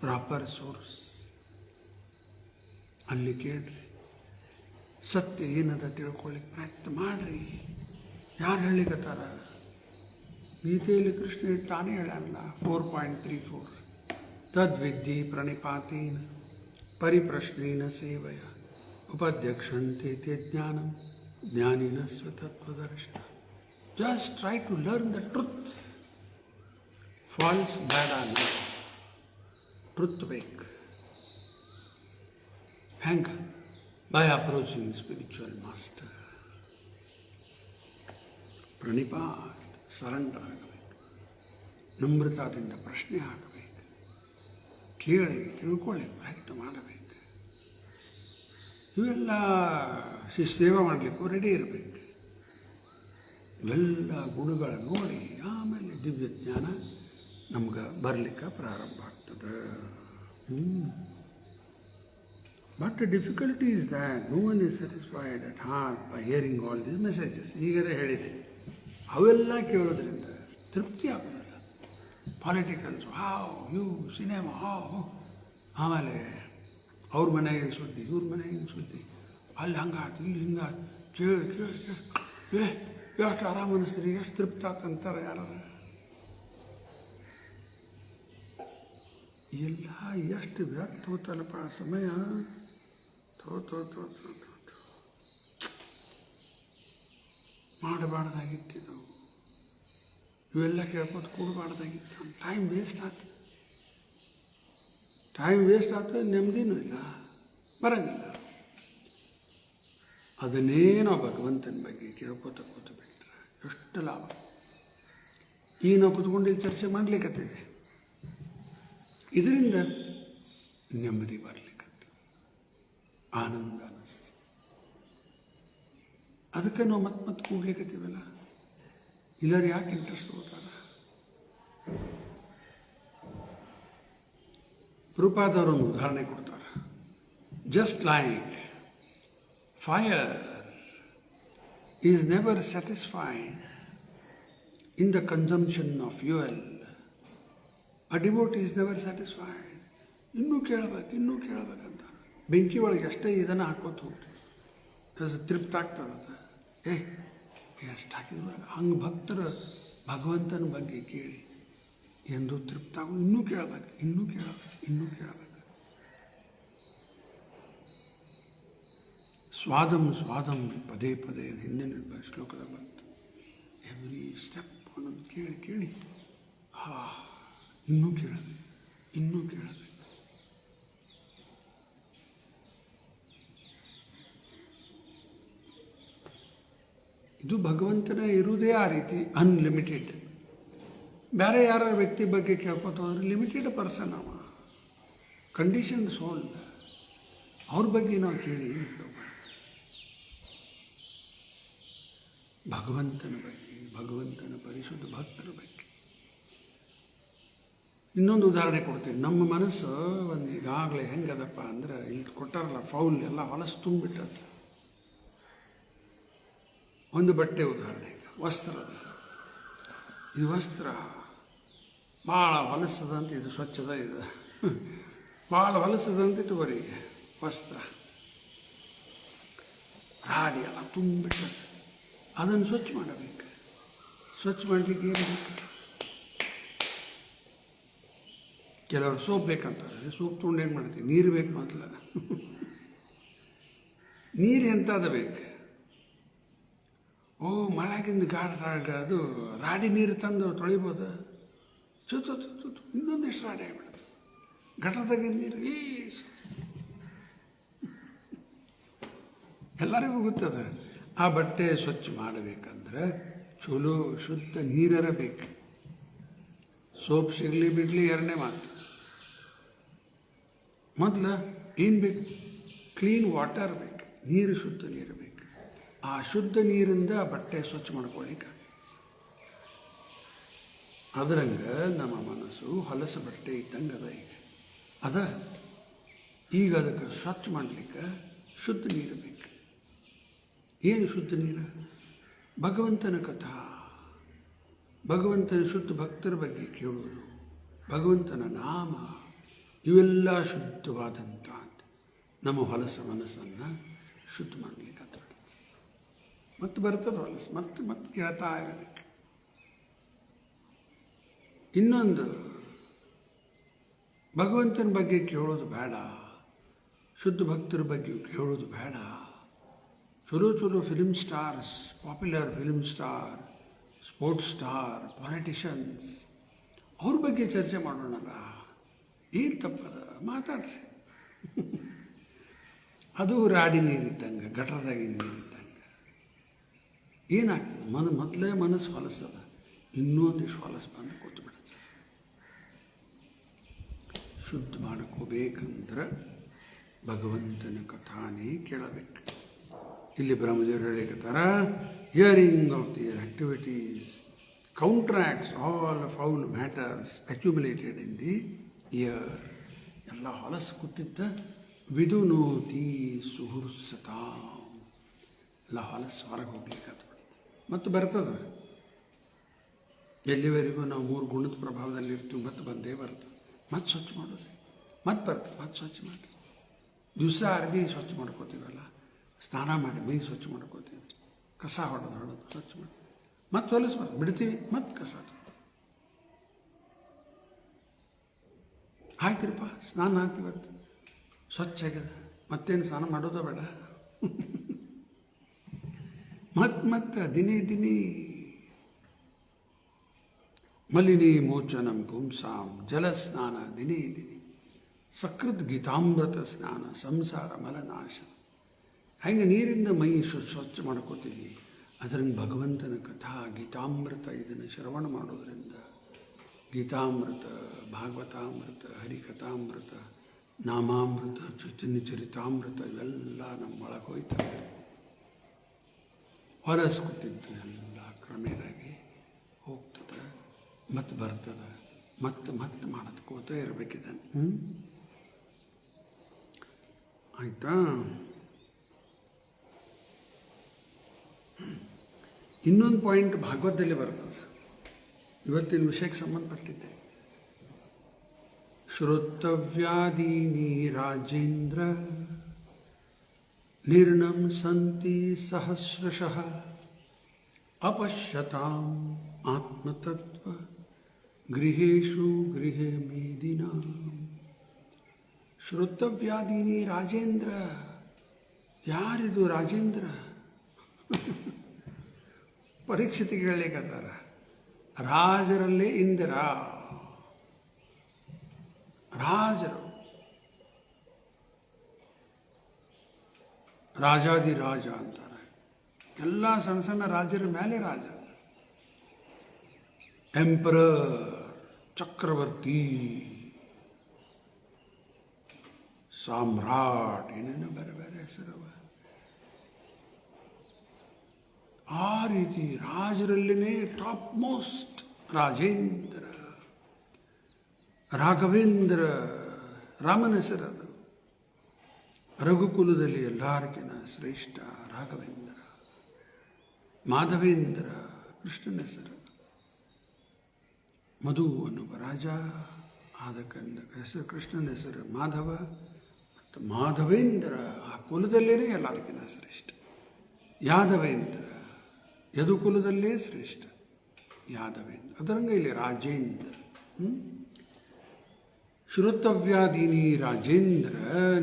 ಪ್ರಾಪರ್ ಸೋರ್ಸ್ ಅಲ್ಲಿ ಕೇಳ್ರಿ, ಸತ್ಯ ಏನದ ತಿಳ್ಕೊಳ್ಳಿಕ್ಕೆ ಪ್ರಯತ್ನ ಮಾಡ್ರಿ. ಯಾರು ಹೇಳಿಕತ್ತಾರ? ಗೀತೆಯಲ್ಲಿ ಕೃಷ್ಣ ತಾನೇ ಹೇಳಲ್ಲ. 4.34 ತದ್ವಿದ್ಧಿ ಪ್ರಣಿಪಾತೇನ ಪರಿಪ್ರಶ್ನೇನ ಸೇವಯ ಉಪಧ್ಯಕ್ಷಂತೆ ತೇ ಜ್ಞಾನಂ ಜ್ಞಾನಿನ ಸ್ವತತ್ವದರ್ಶನ. Just try to learn the truth. False ಬೇಡ ಅಲ್ಲ, ಟ್ರುತ್ ಬೇಕು. ಹೆಂಗೆ? By approaching spiritual master. ಪ್ರಣಿಪಾತ್, ಸರೆಂಡರ್ ಆಗಬೇಕು, ನಮ್ರತಾದಿಂದ ಪ್ರಶ್ನೆ ಆಗಬೇಕು, ಕೇಳಿ ತಿಳ್ಕೊಳ್ಳಿ ಪ್ರಯತ್ನ ಮಾಡಬೇಕು. ಇವೆಲ್ಲ ಸೇವೆ ಮಾಡಲಿಕ್ಕೂ ರೆಡಿ ಇರಬೇಕು. ಇವೆಲ್ಲ ಗುಣಗಳ ನೋಡಿ ಆಮೇಲೆ ದಿವ್ಯ ಜ್ಞಾನ ನಮ್ಗೆ ಬರಲಿಕ್ಕೆ ಪ್ರಾರಂಭ ಆಗ್ತದೆ. But the difficulty is that no one is satisfied at heart by hearing all these messages. ಈಗಲೇ ಹೇಳಿದೆ, ಅವೆಲ್ಲ ಕೇಳೋದ್ರಿಂದ ತೃಪ್ತಿ ಆಗೋದಿಲ್ಲ. ಪಾಲಿಟಿಕಲ್ಸ್, ಹಾವ್ ಯು ಸಿನಿಮಾ, ಹಾವ್, ಆಮೇಲೆ ಅವ್ರ ಮನೆಯಾಗಿನ ಸುದ್ದಿ, ಇವ್ರ ಮನೆಯಾಗಿನ ಸುದ್ದಿ, ಅಲ್ಲಿ ಹಂಗಾತು, ಇಲ್ಲಿ ಹಿಂಗಾತು, ಕೇಳಿ ಕೇಳಿ ಕೇಳಿ ಎಷ್ಟು ಆರಾಮ ಅನಿಸ್ತೀರಿ, ಎಷ್ಟು ತೃಪ್ತಿ ಆಗ್ತಂತಾರೆ ಯಾರು. ಎಲ್ಲ ಎಷ್ಟು ವ್ಯರ್ಥ ಹೋತಲ್ಲಪ್ಪ ಸಮಯ. ಮಾಡಬಾರ್ದಾಗಿತ್ತು, ಇವೆಲ್ಲ ಕೇಳ್ಕೊತ ಕೂಡಬಾರ್ದಾಗಿತ್ತು. ಟೈಮ್ ವೇಸ್ಟ್ ಆಯ್ತು. ಟೈಮ್ ವೇಸ್ಟ್ ಆಗ್ತದೆ, ನೆಮ್ಮದಿನೂ ಇಲ್ಲ, ಬರಂಗಿಲ್ಲ. ಅದನ್ನೇನೋ ಭಗವಂತನ ಬಗ್ಗೆ ಕೇಳ್ಕೊತ ಕೂತು ಬಿಟ್ಟರೆ ಎಷ್ಟು ಲಾಭ. ಈಗ ನಾವು ಕೂತ್ಕೊಂಡು ಚರ್ಚೆ ಮಾಡಲಿಕ್ಕತ್ತೇವೆ, ಇದರಿಂದ ನೆಮ್ಮದಿ ಬರಲಿಕ್ಕತ್ತ, ಆನಂದ ಅನ್ನಿಸ್ತು. ಅದಕ್ಕೆ ನಾವು ಮತ್ತೆ ಕೂಡ್ಲಿಕ್ಕತ್ತೀವಲ್ಲ. ಇಲ್ಲರು ಯಾಕೆ ಇಂಟ್ರೆಸ್ಟ್ ಹೋಗ್ತಾರ? ರೂಪಾದವರೊಂದು ಉದಾಹರಣೆ ಕೊಡ್ತಾರೆ. Just like fire is never satisfied in the consumption of fuel, a devotee is never satisfied. ಇನ್ನೂ ಕೇಳಬೇಕಂತ ಬೆಂಕಿ ಒಳಗೆ ಎಷ್ಟೇ ಇದನ್ನು ಹಾಕೋತ ಹೋಗ್ರಿ, ಅದು ತೃಪ್ತಿ ಆಗ್ತದೆ. ಎಷ್ಟು ಹಾಕಿದ್ರು ಹಂಗೆ ಭಕ್ತರು ಭಗವಂತನ ಬಗ್ಗೆ ಕೇಳಿ ಎಂದು ತೃಪ್ತಾಗೋ, ಇನ್ನೂ ಕೇಳಬೇಕು. ಸ್ವಾದಂ ಪದೇ ಹಿಂದಿನ ಶ್ಲೋಕದ ಬಂತು. ಎವ್ರಿ ಸ್ಟೆಪ್ ಒಂದೊಂದು ಕೇಳಿ ಇನ್ನೂ ಕೇಳಬೇಕು. ಇದು ಭಗವಂತನ ಇರುವುದೇ ಆ ರೀತಿ, ಅನ್ಲಿಮಿಟೆಡ್. ಬೇರೆ ಯಾರ ವ್ಯಕ್ತಿ ಬಗ್ಗೆ ಕೇಳ್ಕೊತ ಹೋದ್ರೆ ಲಿಮಿಟೆಡ್ ಪರ್ಸನ್, ಅವ ಕಂಡೀಷನ್ ಸೋಲ್. ಅವ್ರ ಬಗ್ಗೆ ನಾವು ಕೇಳಿ ಭಗವಂತನ ಬಗ್ಗೆ, ಭಗವಂತನ ಪರಿಶುದ್ಧ ಭಕ್ತರ ಬಗ್ಗೆ. ಇನ್ನೊಂದು ಉದಾಹರಣೆ ಕೊಡ್ತೀನಿ. ನಮ್ಮ ಮನಸ್ಸು ಒಂದು ಈಗಾಗಲೇ ಹೆಂಗದಪ್ಪ ಅಂದ್ರೆ, ಇಲ್ಲಿ ಕೊಟ್ಟಾರಲ್ಲ ಫೌಲ್ ಎಲ್ಲ ಹೊಲಸು ತುಂಬಿಟ್ಟದ. ಒಂದು ಬಟ್ಟೆ ಉದಾಹರಣೆ, ವಸ್ತ್ರ. ಇದು ವಸ್ತ್ರ ಭಾಳ ಹೊಲಸದಂತ, ಇದು ಸ್ವಚ್ಛದ, ಇದು ಭಾಳ ಹೊಲಸದಂತ ಇಟ್ಟುವರೆಗೆ ವಸ್ತ್ರ ರಾಡಿ ಎಲ್ಲ ತುಂಬಿಟ್ಟದ. ಅದನ್ನು ಸ್ವಚ್ಛ ಮಾಡಬೇಕು. ಸ್ವಚ್ಛ ಮಾಡಲಿಕ್ಕೆ ಏನು ಬೇಕು? ಕೆಲವರು ಸೋಪ್ ಬೇಕಂತಾರೆ. ಸೋಪ್ ತೊಗೊಂಡು ಏನು ಮಾಡ್ತೀವಿ? ನೀರು ಬೇಕು ಮೊದಲ. ನೀರು ಎಂಥದ್ದು ಬೇಕು? ಮಳೆಗಿಂದ ಅದು ರಾಡಿ ನೀರು ತಂದು ತೊಳಿಬೋದು. ಇನ್ನೊಂದಿಷ್ಟು ರಾಡಿ ಆಗಿಬಿಡುತ್ತೆ. ಘಟದಾಗಿನ ನೀರು ಎಲ್ಲರಿಗೂ ಗೊತ್ತದ. ಆ ಬಟ್ಟೆ ಸ್ವಚ್ಛ ಮಾಡಬೇಕಂದ್ರೆ ಚಲೋ ಶುದ್ಧ ನೀರರ ಬೇಕು. ಸೋಪ್ ಸಿಗಲಿ ಬಿಡಲಿ ಎರಡನೇ ಮಾತು. ಮೊದಲು ಏನು ಬೇಕು? ಕ್ಲೀನ್ ವಾಟರ್ ಬೇಕು, ನೀರು, ಶುದ್ಧ ನೀರು ಬೇಕು. ಆ ಶುದ್ಧ ನೀರಿಂದ ಬಟ್ಟೆ ಸ್ವಚ್ಛ ಮಾಡ್ಕೊಳ್ಳಿಕ್ಕೆ. ಅದರಂಗೆ ನಮ್ಮ ಮನಸ್ಸು ಹೊಲಸ ಬಟ್ಟೆ ಇದ್ದಂಗೆ ಅದ ಈಗ ಅದಕ್ಕೆ ಸ್ವಚ್ಛ ಮಾಡಲಿಕ್ಕೆ ಶುದ್ಧ ನೀರು ಬೇಕು. ಏನು ಶುದ್ಧ ನೀರು? ಭಗವಂತನ ಕಥಾ, ಭಗವಂತನ ಶುದ್ಧ ಭಕ್ತರ ಬಗ್ಗೆ ಕೇಳೋದು, ಭಗವಂತನ ನಾಮ, ಇವೆಲ್ಲ ಶುದ್ಧವಾದಂಥ ನಮ್ಮ ಹೊಲಸ ಮನಸ್ಸನ್ನು ಶುದ್ಧ ಮಾಡಲಿಕ್ಕೆ ಮತ್ತೆ ಬರ್ತದೆ ಹೊಲಸು, ಮತ್ತೆ ಕೇಳ್ತಾ ಇರಬೇಕು. ಇನ್ನೊಂದು, ಭಗವಂತನ ಬಗ್ಗೆ ಕೇಳೋದು ಬೇಡ, ಶುದ್ಧ ಭಕ್ತರ ಬಗ್ಗೆ ಕೇಳೋದು ಬೇಡ. ಚಲೋ film stars, popular film star, sports star, politicians, ಅವ್ರ ಬಗ್ಗೆ ಚರ್ಚೆ ಮಾಡೋಣಲ್ಲ. ಏನು ತಪ್ಪದ? ಮಾತಾಡ್ರಿ. ಅದು ರಾಡಿ ನೀರಿದ್ದಂಗೆ, ಗಟರದಾಗಿನ ನೀರಿದ್ದಂಗೆ. ಏನಾಗ್ತದೆ? ಮೊದಲೇ ಮನಸ್ಸು ಹೊಲಸದ, ಇನ್ನೊಂದಿಷ್ಟು ಹೊಲಸು ಬಂದು ಕೂತು ಬಿಡುತ್ತೆ. ಶುದ್ಧ ಮಾಡ್ಕೋಬೇಕಂದ್ರೆ ಭಗವಂತನ ಕಥಾನೇ ಕೇಳಬೇಕು. ಇಲ್ಲಿ ಬ್ರಹ್ಮದೇವರು ಹೇಳಿಕತ್ತಾರ, hearing of their activities counteracts all foul matters accumulated in the ear. ಎಲ್ಲ ಹೊಲಸು ಕೂತಿದ್ದ ವಿದುನೋತಿ ಸುಹೃತ್ಸತಾ, ಎಲ್ಲ ಹೊಲಸು ಹೊರಗೆ ಹೋಗ್ಲಿಕ್ಕೆ ಮತ್ತು ಬರ್ತದೆ. ಎಲ್ಲಿವರೆಗೂ ನಾವು 3 ಗುಣದ ಪ್ರಭಾವದಲ್ಲಿ ಇರ್ತೀವಿ, ಮತ್ತೆ ಬಂದೇ ಬರ್ತದೆ. ಮತ್ತೆ ಸ್ವಚ್ಛ ಮಾಡೋದು, ಮತ್ತೆ ಬರ್ತದೆ, ಮತ್ತೆ ಸ್ವಚ್ಛ ಮಾಡಿ. ದಿವಸ ಅರ್ಬಿ ಸ್ವಚ್ಛ ಮಾಡ್ಕೋತೀವಲ್ಲ, ಸ್ನಾನ ಮಾಡಿ ಮೈ ಸ್ವಚ್ಛ ಮಾಡ್ಕೋತೀವಿ, ಕಸ ಹೊಡೆದು ಸ್ವಚ್ಛ ಮಾಡಿ, ಮತ್ತೆ ಹೊಲಿಸ್ಬಾರ್ದು, ಬಿಡ್ತೀವಿ, ಮತ್ತೆ ಕಸ. ಆಯ್ತಿರಪ್ಪ, ಸ್ನಾನ ಆಗ್ತೀವತ್ತು ಸ್ವಚ್ಛ ಆಗ್ಯದ, ಮತ್ತೇನು ಸ್ನಾನ ಮಾಡೋದ ಬೇಡ. ಮತ್ತೆ ದಿನೇ ಮಲಿನಿ ಮೋಚನಂ ಪುಂಸಾಂ ಜಲಸ್ನಾನ ದಿನೇ. ಸಕೃತ್ ಗೀತಾಮೃತ ಸ್ನಾನ ಸಂಸಾರ ಮಲನಾಶ. ಹೆಂಗೆ ನೀರಿಂದ ಮೈ ಸ್ವಚ್ಛ ಮಾಡ್ಕೋತೀವಿ, ಅದರಿಂದ ಭಗವಂತನ ಕಥಾ ಗೀತಾಮೃತ ಇದನ್ನು ಶ್ರವಣ ಮಾಡೋದ್ರಿಂದ ಗೀತಾಮೃತ, ಭಾಗವತಾಮೃತ, ಹರಿಕಥಾಮೃತ, ನಾಮಾಮೃತ, ಚೈತನ್ಯ ಚರಿತಾಮೃತ ಇವೆಲ್ಲ ನಮ್ಮ ಒಳಗೆ ಹೋಯ್ತವೆ. ಹೊರಸ್ಕೊತಿದ್ದು ಎಲ್ಲ ಕ್ರಮೇಣಾಗಿ ಹೋಗ್ತದೆ, ಮತ್ತೆ ಬರ್ತದೆ, ಮತ್ತೆ ಮಾಡೋದ್ಕೋತ ಇರಬೇಕಿದ್ದಾನೆ. ಆಯಿತಾ? ಇನ್ನೊಂದು ಪಾಯಿಂಟ್ ಭಾಗವತದಲ್ಲಿ ಬರ್ತದೆ, ಇವತ್ತಿನ ವಿಷಯಕ್ಕೆ ಸಂಬಂಧಪಟ್ಟಿದ್ದೆ. ಶ್ರೋತವ್ಯಾದೀನಿ ರಾಜೇಂದ್ರ ನಿರ್ಣಂ ಸಂತಿ ಸಹಸ್ರಶಃ ಅಪಶ್ಯತಾಂ ಆತ್ಮತತ್ವ ಗೃಹೇಶು ಗೃಹೇ ಮೇದಿನಾಂ. ಶ್ರೋತವ್ಯಾದೀನಿ ರಾಜೇಂದ್ರ. ಯಾರಿದು ರಾಜೇಂದ್ರ? ಪರೀಕ್ಷಿತಿಗೆ ಹೇಳಲಿಕ್ಕತ್ತಾರ. ರಾಜರಲ್ಲೇ ಇಂದಿರ, ರಾಜರು, ರಾಜಾದಿರಾಜ ಅಂತಾರೆ. ಎಲ್ಲ ಸಣ್ಣ ಸಣ್ಣ ರಾಜರ ಮೇಲೆ ರಾಜ, ಎಂಪರರ್, ಚಕ್ರವರ್ತಿ, ಸಾಮ್ರಾಟ್, ಏನೇನೋ ಬೇರೆ ಬೇರೆ ಹೆಸರವ. ಆ ರೀತಿ ರಾಜರಲ್ಲಿನೇ ಟಾಪ್ ಮೋಸ್ಟ್ ರಾಜೇಂದ್ರ, ರಾಘವೇಂದ್ರ, ರಾಮನ ಹೆಸರದು. ರಘುಕುಲದಲ್ಲಿ ಎಲ್ಲರಿಗಿನ ಶ್ರೇಷ್ಠ ರಾಘವೇಂದ್ರ. ಮಾಧವೇಂದ್ರ ಕೃಷ್ಣನ ಹೆಸರು. ಮಧು ಅನ್ನುವ ರಾಜ, ಆದಕಂದ ಹೆಸರು ಕೃಷ್ಣನ ಹೆಸರು ಮಾಧವ. ಮತ್ತು ಮಾಧವೇಂದ್ರ ಆ ಕುಲದಲ್ಲೇ ಎಲ್ಲರಿಗಿನ ಶ್ರೇಷ್ಠ. ಯಾದವೇಂದ್ರ ಯದುಕುಲದಲ್ಲೇ ಶ್ರೇಷ್ಠ, ಯಾದವೇಂದ್ರ. ಅದರಂಗ ಇಲ್ಲಿ ರಾಜೇಂದ್ರ. ಶ್ರೋತವ್ಯಾದೀನಿ ರಾಜೇಂದ್ರ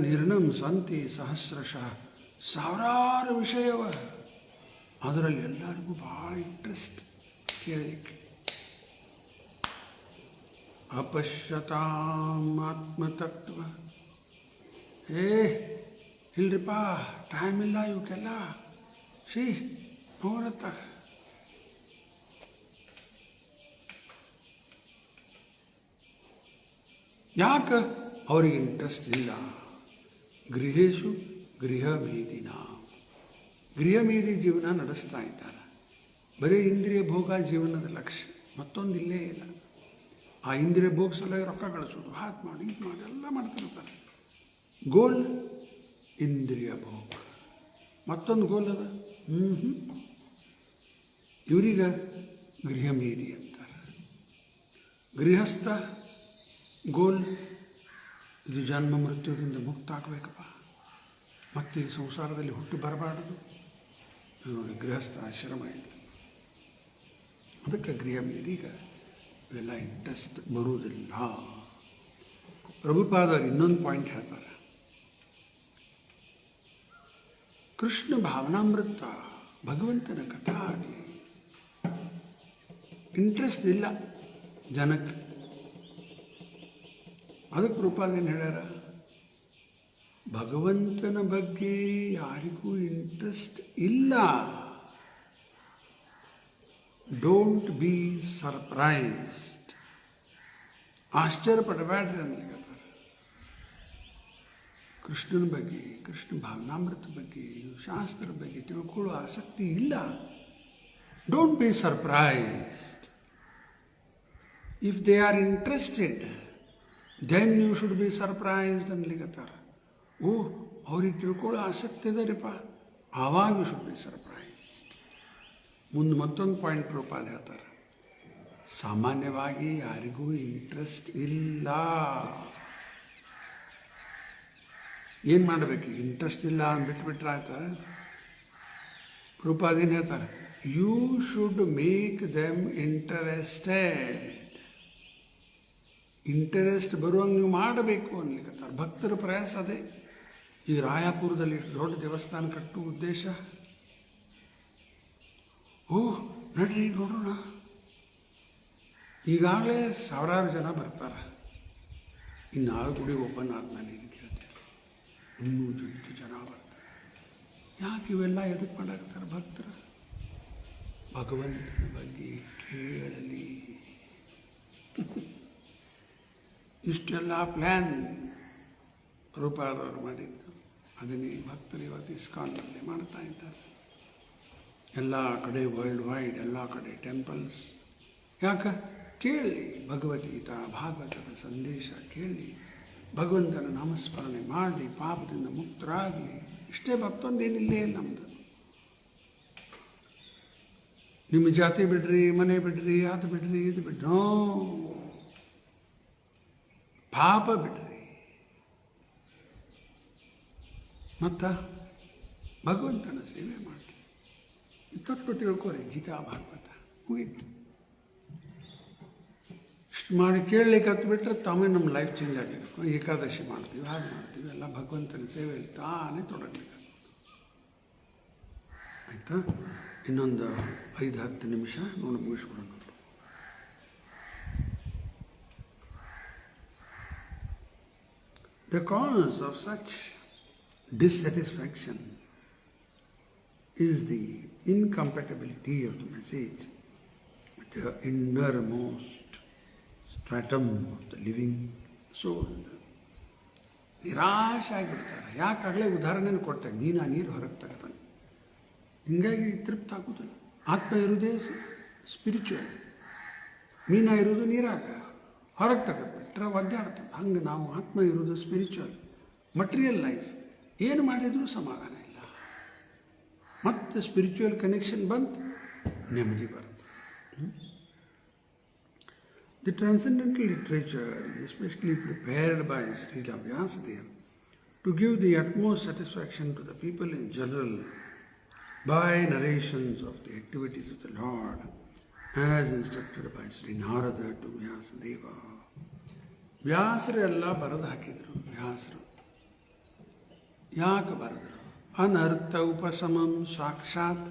ನಿರ್ಣಂ ಸಂತಿ ಸಹಸ್ರಶಃ. ಸಾವಿರಾರು ವಿಷಯವ, ಅದರಲ್ಲಿ ಎಲ್ಲರಿಗೂ ಭಾಳ ಇಂಟ್ರೆಸ್ಟ್ ಕೇಳಲಿಕ್ಕೆ. ಅಪಶ್ಯತಾಂ ಆತ್ಮತತ್ವ. ಇಲ್ರಿಪ್ಪ, ಟೈಮ್ ಇಲ್ಲ ಇವಕ್ಕೆಲ್ಲ. ನೋಡತ್ತ ಯಾಕೆ ಅವ್ರಿಗೆ ಇಂಟ್ರೆಸ್ಟ್ ಇಲ್ಲ? ಗೃಹೇಶು ಗೃಹ ಮೇದಿನ. ಗೃಹಮೇದಿ ಜೀವನ ನಡೆಸ್ತಾ ಇದ್ದಾರೆ. ಬರೀ ಇಂದ್ರಿಯ ಭೋಗ ಜೀವನದ ಲಕ್ಷ್ಯ, ಮತ್ತೊಂದು ಇಲ್ಲೇ ಇಲ್ಲ. ಆ ಇಂದ್ರಿಯ ಭೋಗ ಸಲ ರೊಕ್ಕ ಗಳಿಸೋದು, ಹಾಗೆ ಮಾಡಿ ಇದು ಮಾಡಿ ಎಲ್ಲ ಮಾಡ್ತಿರ್ತಾರೆ. ಗೋಲ್ ಇಂದ್ರಿಯ ಭೋಗ. ಮತ್ತೊಂದು ಗೋಲ್ ಅದ, ಇವ್ರಿಗೆ ಗೃಹಮೇದಿ ಅಂತಾರೆ. ಗೃಹಸ್ಥ ಗೋಲ್, ಇದು ಜನ್ಮ ಮೃತ್ಯುದಿಂದ ಮುಕ್ತ ಆಗಬೇಕಪ್ಪ, ಮತ್ತೆ ಈ ಸಂಸಾರದಲ್ಲಿ ಹುಟ್ಟು ಬರಬಾರದು. ನೋಡಿ, ಗೃಹಸ್ಥ ಆಶ್ರಮ ಇದೆ. ಅದಕ್ಕೆ ಗೃಹಮೇದಿಗ ಇವೆಲ್ಲ ಇಂಟ್ರೆಸ್ಟ್ ಬರುವುದಿಲ್ಲ. ಪ್ರಭುಪಾದರು ಇನ್ನೊಂದು ಪಾಯಿಂಟ್ ಹೇಳ್ತಾರೆ. ಕೃಷ್ಣ ಭಾವನಾಮೃತ, ಭಗವಂತನ ಕಥಾ ಆಗಲಿ ಇಂಟ್ರೆಸ್ಟ್ ಇಲ್ಲ ಜನಕ್ಕೆ. ಅದಕ್ಕೆ ಪ್ರಭುಪಾದೇನು ಹೇಳ್ಯಾರ, ಭಗವಂತನ ಬಗ್ಗೆ ಯಾರಿಗೂ ಇಂಟ್ರೆಸ್ಟ್ ಇಲ್ಲ. Don't be surprised. ಆಶ್ಚರ್ಯ ಪಡಬೇಡ್ರಿ ಅಂದ್ಲಿಕ್ಕತ್ತಾರ. ಕೃಷ್ಣನ ಬಗ್ಗೆ, ಕೃಷ್ಣ ಭಾವನಾಮೃತ ಬಗ್ಗೆ, ಶಾಸ್ತ್ರದ ಬಗ್ಗೆ ತಿಳ್ಕೊಳ್ಳೋ ಆಸಕ್ತಿ ಇಲ್ಲ. Don't be surprised. If they are interested, then you should be surprised ಅನ್ಲಿಕ್ಕತ್ತಾರ. ಅವ್ರಿಗೆ ತಿಳ್ಕೊಳ್ಳೋ ಆಸಕ್ತಿ ಇದರಿಪ್ಪ, ಆವಾಗ ಯು ಶುಡ್ ಬಿ ಸರ್ಪ್ರೈಸ್ಡ್. ಮುಂದೆ ಮತ್ತೊಂದು ಪಾಯಿಂಟ್ ಪ್ರಭುಪಾದ ಹೇಳ್ತಾರೆ. ಸಾಮಾನ್ಯವಾಗಿ ಯಾರಿಗೂ ಇಂಟ್ರೆಸ್ಟ್ ಇಲ್ಲ. ಏನು ಮಾಡಬೇಕು? ಇಂಟ್ರೆಸ್ಟ್ ಇಲ್ಲ ಅಂದ್ಬಿಟ್ಬಿಟ್ರೆ ಆಯ್ತಾ? ಪ್ರಭುಪಾದ ಏನು ಹೇಳ್ತಾರೆ? You should make them interested. Interest ಬರುವಂಗೆ ನೀವು ಮಾಡಬೇಕು ಅನ್ಲಿಕ್ಕತ್ತಾರೆ. ಭಕ್ತರ ಪ್ರಯಾಸ ಅದೇ. ಈ ರಾಯಪುರದಲ್ಲಿ ದೊಡ್ಡ ದೇವಸ್ಥಾನ ಕಟ್ಟುವ ಉದ್ದೇಶ, ನಡ್ರಿ ನೋಡೋಣ. ಈಗಾಗಲೇ ಸಾವಿರಾರು ಜನ ಬರ್ತಾರೆ. ಇನ್ನು ಆ ಗುಡಿ ಓಪನ್ ಆದಮೇಲೆ ಏನು ಕೇಳ್ತೀವಿ, ಇನ್ನೂ ಜನ ಬರ್ತಾರೆ. ಯಾಕೆ ಇವೆಲ್ಲ ಎದಕ್ಕೆ ಮಾಡಾಕ್ತಾರೆ ಭಕ್ತರು? ಭಗವಂತನ ಬಗ್ಗೆ ಕೇಳಲಿ. ಇಷ್ಟೆಲ್ಲ ಪ್ಲ್ಯಾನ್ ಪ್ರಭುಪಾದವರು ಮಾಡಿದ್ದು, ಅದನ್ನೇ ಭಕ್ತರು ಇವತ್ತು ಇಸ್ಕಾನ್ನಲ್ಲಿ ಮಾಡ್ತಾ ಇದ್ದಾರೆ. ಎಲ್ಲ ಕಡೆ ವರ್ಲ್ಡ್ ವೈಡ್ ಎಲ್ಲ ಕಡೆ ಟೆಂಪಲ್ಸ್. ಯಾಕೆ? ಕೇಳಿ, ಭಗವದ್ಗೀತಾ ಭಾಗವತದ ಸಂದೇಶ ಕೇಳಿ, ಭಗವಂತನ ನಾಮಸ್ಮರಣೆ ಮಾಡಿ ಪಾಪದಿಂದ ಮುಕ್ತರಾಗಲಿ. ಇಷ್ಟೇ, ಮತ್ತೊಂದೇನಿಲ್ಲೇ ನಮ್ಮದು. ನಿಮ್ಮ ಜಾತಿ ಬಿಡ್ರಿ, ಮನೆ ಬಿಡ್ರಿ, ಅದು ಬಿಡ್ರಿ, ಇದು ಬಿಡ್ರಿ, ನೋ, ಪಾಪ ಬಿಡ್ರಿ. ಮತ್ತು ಭಗವಂತನ ಸೇವೆ ಮಾಡಿ ಇತ್ತಟ್ಟು ತಿಳ್ಕೊರಿ. ಗೀತಾ ಭಾಗವತ ಮುಗೀತು. ಇಷ್ಟು ಮಾಡಿ ಕೇಳಲಿಕ್ಕೆ ಹತ್ಬಿಟ್ರೆ ತಾವೇ ನಮ್ಮ ಲೈಫ್ ಚೇಂಜ್ ಆಗಲಿಕ್ಕೆ. ಏಕಾದಶಿ ಮಾಡ್ತೀವಿ, ಹಾಗೆ ಮಾಡ್ತೀವಿ, ಎಲ್ಲ ಭಗವಂತನ ಸೇವೆಯಲ್ಲಿ ತಾನೇ ತೊಡಗಲಿಕ್ಕೆ. ಆಯಿತಾ? ಇನ್ನೊಂದು 5-10 ನಿಮಿಷ ನೋಡಿ ಮುಗಿಸ್ಬಿಡೋಣ. The cause of such dissatisfaction is the incompatibility of the message with the innermost stratum of the living soul. ನಿರಾಶೆ ಆಗಿಬಿಡ್ತಾರೆ. ಯಾಕಾಗಲೇ ಉದಾಹರಣೆನ ಕೊಟ್ಟೆ, ನೀನು ಆ ನೀರು ಹೊರಗೆ ತಗೋತಾನೆ, ಹೀಗಾಗಿ ತೃಪ್ತಿ ಆಗೋದಿಲ್ಲ. ಆತ್ಮ ಇರೋದೇ ಸ್ಪಿರಿಚುವಲ್, ಮೀನ ಇರೋದು ನೀರಾಗ, ಹೊರಗೆ ತಗೋಬಿಟ್ರೆ ಒದ್ದಾಡ್ತದೆ. ಹಂಗೆ ನಾವು ಆತ್ಮ ಇರೋದು ಸ್ಪಿರಿಚುವಲ್, ಮಟೀರಿಯಲ್ ಲೈಫ್ ಏನು ಮಾಡಿದರೂ ಸಮಾಧಾನ ಇಲ್ಲ. ಮತ್ತು ಸ್ಪಿರಿಚುವಲ್ ಕನೆಕ್ಷನ್ ಬಂತು, ನೆಮ್ಮದಿ ಬರುತ್ತೆ. The transcendental literature is especially prepared by Srila Vyasadeva to give the utmost satisfaction to the people in general by narrations of the activities of the Lord as instructed by Sri Narada to Vyasadeva. ವ್ಯಾಸರು ಎಲ್ಲ ಬರೆದು ಹಾಕಿದರು. ವ್ಯಾಸರು ಯಾಕೆ ಬರೆದರು? ಅನರ್ಥ ಉಪಶಮಂ ಸಾಕ್ಷಾತ್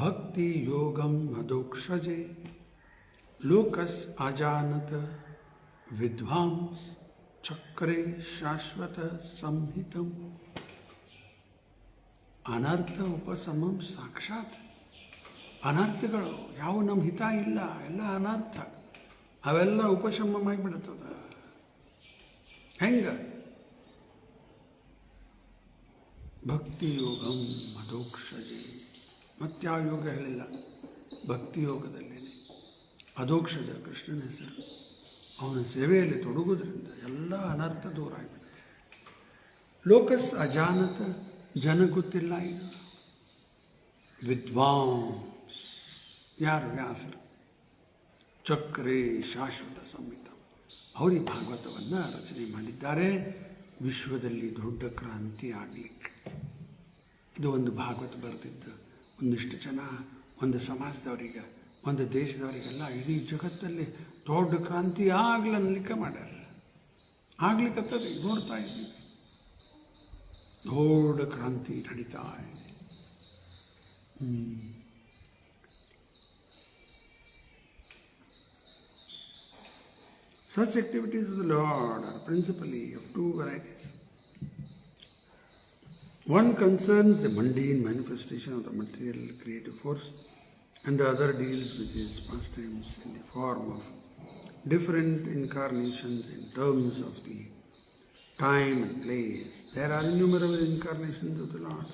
ಭಕ್ತಿ ಯೋಗಂ ಮದೋಕ್ಷಜೆ ಲೋಕಸ್ ಅಜಾನತ ವಿದ್ವಾಂಸ್ ಚಕ್ರೇ ಶಾಶ್ವತ ಸಂಹಿತಂ. ಅನರ್ಥ ಉಪಶಮಂ ಸಾಕ್ಷಾತ್. ಅನರ್ಥಗಳು ಯಾವ ನಮ್ಮ ಹಿತ ಇಲ್ಲ, ಎಲ್ಲ ಅನರ್ಥ, ಅವೆಲ್ಲ ಉಪಶಮ ಮಾಡಿಬಿಡ್ತದ. ಹೆಂಗೆ? ಭಕ್ತಿ ಯೋಗಂ ಮದೋಕ್ಷಜೆ. ಮತ್ಯಾವ ಯೋಗ ಹೇಳಿಲ್ಲ, ಭಕ್ತಿ ಯೋಗದಲ್ಲೇನೆ. ಅದೋಕ್ಷಜ ಕೃಷ್ಣನ ಹೆಸರು. ಅವನ ಸೇವೆಯಲ್ಲಿ ತೊಡಗೋದ್ರಿಂದ ಎಲ್ಲ ಅನರ್ಥ ದೂರ ಆಗಿಬಿಡುತ್ತೆ. ಲೋಕಸ್ ಅಜಾನತ, ಜನ ಗೊತ್ತಿಲ್ಲ ಇದು. ವಿದ್ವಾಂಸ್ ಯಾರು? ವ್ಯಾಸರು. ಚಕ್ರೇ ಶಾಶ್ವತ ಸಂಹಿತ, ಅವರಿಗೆ ಭಾಗವತವನ್ನು ರಚನೆ ಮಾಡಿದ್ದಾರೆ. ವಿಶ್ವದಲ್ಲಿ ದೊಡ್ಡ ಕ್ರಾಂತಿ ಆಗಲಿಕ್ಕೆ ಇದು ಒಂದು ಭಾಗವತ ಬರೆದಿದ್ದು ಒಂದಿಷ್ಟು ಜನ, ಒಂದು ಸಮಾಜದವರಿಗೆ, ಒಂದು ದೇಶದವರಿಗೆಲ್ಲ, ಇಡೀ ಜಗತ್ತಲ್ಲಿ ದೊಡ್ಡ ಕ್ರಾಂತಿ ಆಗ್ಲನ್ಲಿಕ್ಕೆ ಮಾಡ್ಯಾರ. ಆಗ್ಲಿಕ್ಕತ್ತದೆ, ನೋಡ್ತಾ ಇದ್ದೀವಿ, ದೊಡ್ಡ ಕ್ರಾಂತಿ ನಡೀತಾ ಇದೆ. Such activities of the Lord are principally of two varieties. One concerns the mundane manifestation of the material creative force, and the other deals with his pastimes in the form of different incarnations in terms of the time and place. There are innumerable incarnations of the Lord,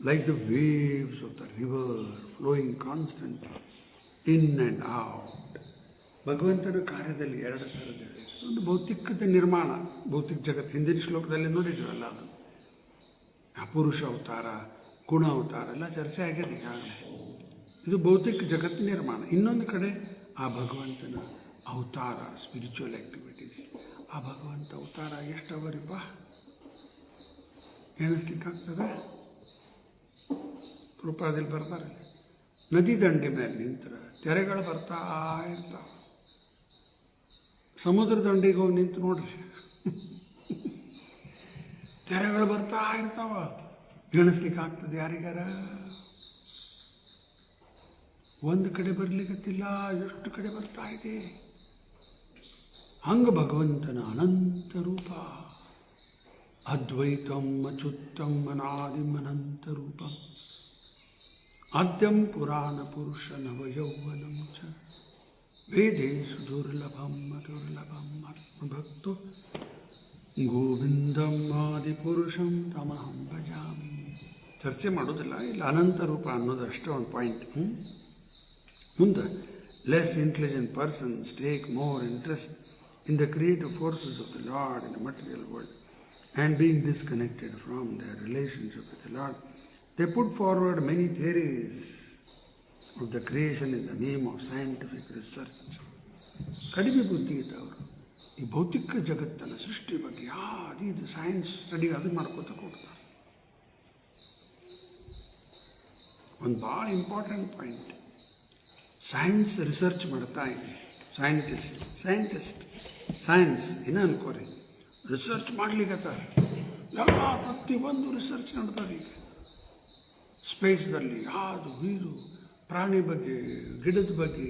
like the waves of the river flowing constantly in and out. ಭಗವಂತನ ಕಾರ್ಯದಲ್ಲಿ 2 ಥರದ್ದು. ಒಂದು ಭೌತಿಕದ ನಿರ್ಮಾಣ, ಭೌತಿಕ ಜಗತ್ತು, ಹಿಂದಿನ ಶ್ಲೋಕದಲ್ಲಿ ನೋಡಿದ್ರಲ್ಲ, ಅದನ್ನು ಪುರುಷ ಅವತಾರ, ಗುಣ ಅವತಾರ ಎಲ್ಲ ಚರ್ಚೆ ಆಗಿದೆ ಈಗಾಗಲೇ. ಇದು ಭೌತಿಕ ಜಗತ್ತಿನ ನಿರ್ಮಾಣ. ಇನ್ನೊಂದು ಕಡೆ ಆ ಭಗವಂತನ ಅವತಾರ, ಸ್ಪಿರಿಚುವಲ್ ಆ್ಯಕ್ಟಿವಿಟೀಸ್. ಆ ಭಗವಂತ ಅವತಾರ ಎಷ್ಟು ಅವರಿಪ್ಪ ಎಣಿಸ್ಲಿಕ್ಕಾಗ್ತದೆ? ರೂಪದಲ್ಲಿ ಬರ್ತಾರೆ. ನದಿ ದಂಡೆ ಮೇಲೆ ನಿಂತರೆ ತೆರೆಗಳು ಬರ್ತಾ ಇರ್ತಾವೆ. ಸಮುದ್ರ ದಂಡಿಗೆ ಹೋಗಿ ನಿಂತು ನೋಡ್ರಿ, ತೆರೆಗಳು ಬರ್ತಾ ಇರ್ತಾವ. ಎಣಿಸ್ಲಿಕ್ಕೆ ಆಗ್ತದೆ ಯಾರಿಗಾರ? ಒಂದು ಕಡೆ ಬರಲಿಕ್ಕತ್ತಿಲ್ಲ, ಎಷ್ಟು ಕಡೆ ಬರ್ತಾ ಇದೆ. ಹಂಗೆ ಭಗವಂತನ ಅನಂತ ರೂಪ, ಅದ್ವೈತಂ ಅಚ್ಯುತಂ ಅನಾದಿಂ ಅನಂತ ರೂಪ, ಆದ್ಯಂ ಪುರಾಣ ಪುರುಷ ನವಯೌವನಂ ಚ ವೇದೇಶು ದುರ್ಲಭಂ ಅದುರ್ಲಭಂ ಆತ್ಮಭಕ್ತೋ ಗೋವಿಂದಂ ಆದಿಪುರುಷಂ ತಮಹಂ ಭಜಾಮಿ. ಚರ್ಚೆ ಮಾಡೋದಿಲ್ಲ, ಇಲ್ಲ ಅನಂತ ರೂಪ ಅನ್ನೋದು ಅಷ್ಟೇ ಒಂದು ಪಾಯಿಂಟ್. ಮುಂದೆ less intelligent persons take more interest in the creative forces of the Lord in the material world, and being disconnected from their relationship with the Lord, they put forward many theories of the creation in the name of scientific research. ಕಡಿಮೆ ಬುದ್ಧಿ ಇದ್ದವರು ಈ ಭೌತಿಕ ಜಗತ್ತನ್ನು ಸೃಷ್ಟಿ ಬಗ್ಗೆ ಇದು science study ಅದು ಮಾಡ್ಕೋತ ಕೊಡ್ತಾರೆ. ಒಂದು ಭಾಳ ಇಂಪಾರ್ಟೆಂಟ್ ಪಾಯಿಂಟ್, ಸೈನ್ಸ್ ರಿಸರ್ಚ್ ಮಾಡ್ತಾ ಇದೆ. ಸೈಂಟಿಸ್ಟ್ ಸೈನ್ಸ್ ಏನ ಅನ್ಕೋರಿ, ರಿಸರ್ಚ್ ಮಾಡ್ಲಿಕ್ಕತ್ತಾರ. ಎಲ್ಲ ಪ್ರತಿಯೊಂದು ರಿಸರ್ಚ್ ನಡ್ತದೆ ಈಗ ಸ್ಪೇಸ್ದಲ್ಲಿ. ಅದು ಇದು ಪ್ರಾಣಿ ಬಗ್ಗೆ, ಗಿಡದ ಬಗ್ಗೆ,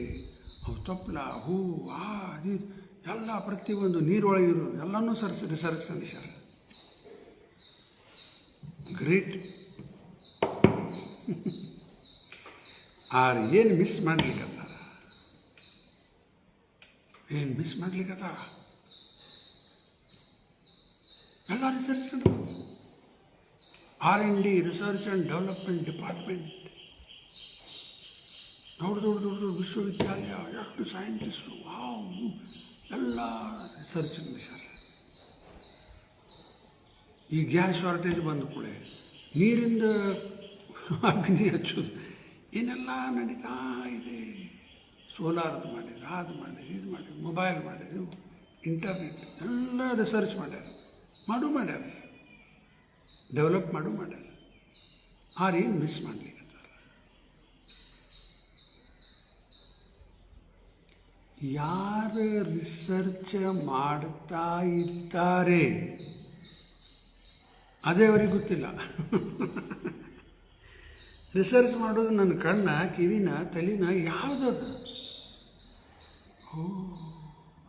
ಅವು ತಪ್ಪಲ, ಹೂ, ಅದು ಎಲ್ಲ ಪ್ರತಿಯೊಂದು ನೀರೊಳಗಿರೋ ಎಲ್ಲನೂ ರಿಸರ್ಚ್ ನಡೆಸ್ಯಾರ. ಗ್ರೇಟ್. ಏನು ಮಿಸ್ ಮಾಡ್ಲಿಕ್ಕತ್ತಾರ, ಏನು ಮಿಸ್ ಮಾಡ್ಲಿಕ್ಕತ್ತಾರ? ಎಲ್ಲ ರಿಸರ್ಚ್ ನಡೆದ. R&D research and development department, ದೊಡ್ಡ ವಿಶ್ವವಿದ್ಯಾಲಯ, ಎಷ್ಟು ಸೈಂಟಿಸ್ಟು, ಎಲ್ಲ ರಿಸರ್ಚ್ ನಡೆಸ್ಯಾರ. ಈ ಗ್ಯಾಸ್ ಶಾರ್ಟೇಜ್ ಬಂದ ಕೂಡ ನೀರಿಂದ ಅಗ್ನಿ ಹಚ್ಚೋದು ಏನೆಲ್ಲ ನಡೀತಾ ಇದೆ. ಸೋಲಾರ್ದು ಮಾಡಿದ್ರು, ಅದು ಮಾಡಿದ್ರು, ಇದು ಮಾಡಿದ್ರು, ಮೊಬೈಲ್ ಮಾಡಿದ್ರು, ಇಂಟರ್ನೆಟ್ ಎಲ್ಲ ರಿಸರ್ಚ್ ಮಾಡ್ಯಾರ, ಡೆವಲಪ್ ಮಾಡ್ಯಾರ. ಏನು ಮಿಸ್ ಮಾಡ್ಲಿಕ್ಕತ್ತಾರ? ಯಾರು ರಿಸರ್ಚ್ ಮಾಡ್ತಾ ಇದ್ದಾರೆ ಅದೇ ಅವ್ರಿಗೆ ಗೊತ್ತಿಲ್ಲ. ರಿಸರ್ಚ್ ಮಾಡೋದು ನನ್ನ ಕಣ್ಣ, ಕಿವಿನ, ತಲೆನ ಯಾವುದದು?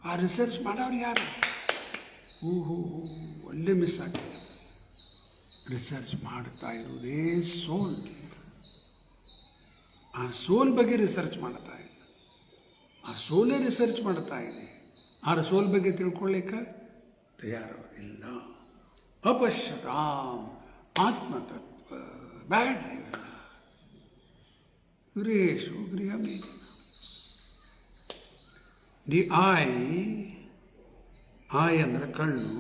ಆ ರಿಸರ್ಚ್ ಮಾಡೋರು ಯಾರು? ಒಳ್ಳೆ ಮಿಸ್ ಆಗ್ತದೆ. ರಿಸರ್ಚ್ ಮಾಡ್ತಾ ಇರೋದೇ ಸೋಲ್. ಆ ಸೋಲ್ ಬಗ್ಗೆ ರಿಸರ್ಚ್ ಮಾಡ್ತಾ ಇಲ್ಲ, ಆ ಸೋಲೇ ರಿಸರ್ಚ್ ಮಾಡ್ತಾ ಇದೆ. ಆ ಸೋಲ್ ಬಗ್ಗೆ ತಿಳ್ಕೊಳ್ಳಿಕ್ಕೆ ತಯಾರು ಇಲ್ಲ. ಅಪಶ್ಯತಾಂ ಆತ್ಮತತ್ವ ಬ್ಯಾಡ್ರಿ ಇವೆಲ್ಲ. ಗೃಹೇಶು ಗೃಹಮೇನ. ದಿ ಐ ಅಂದರೆ ಕಣ್ಣು.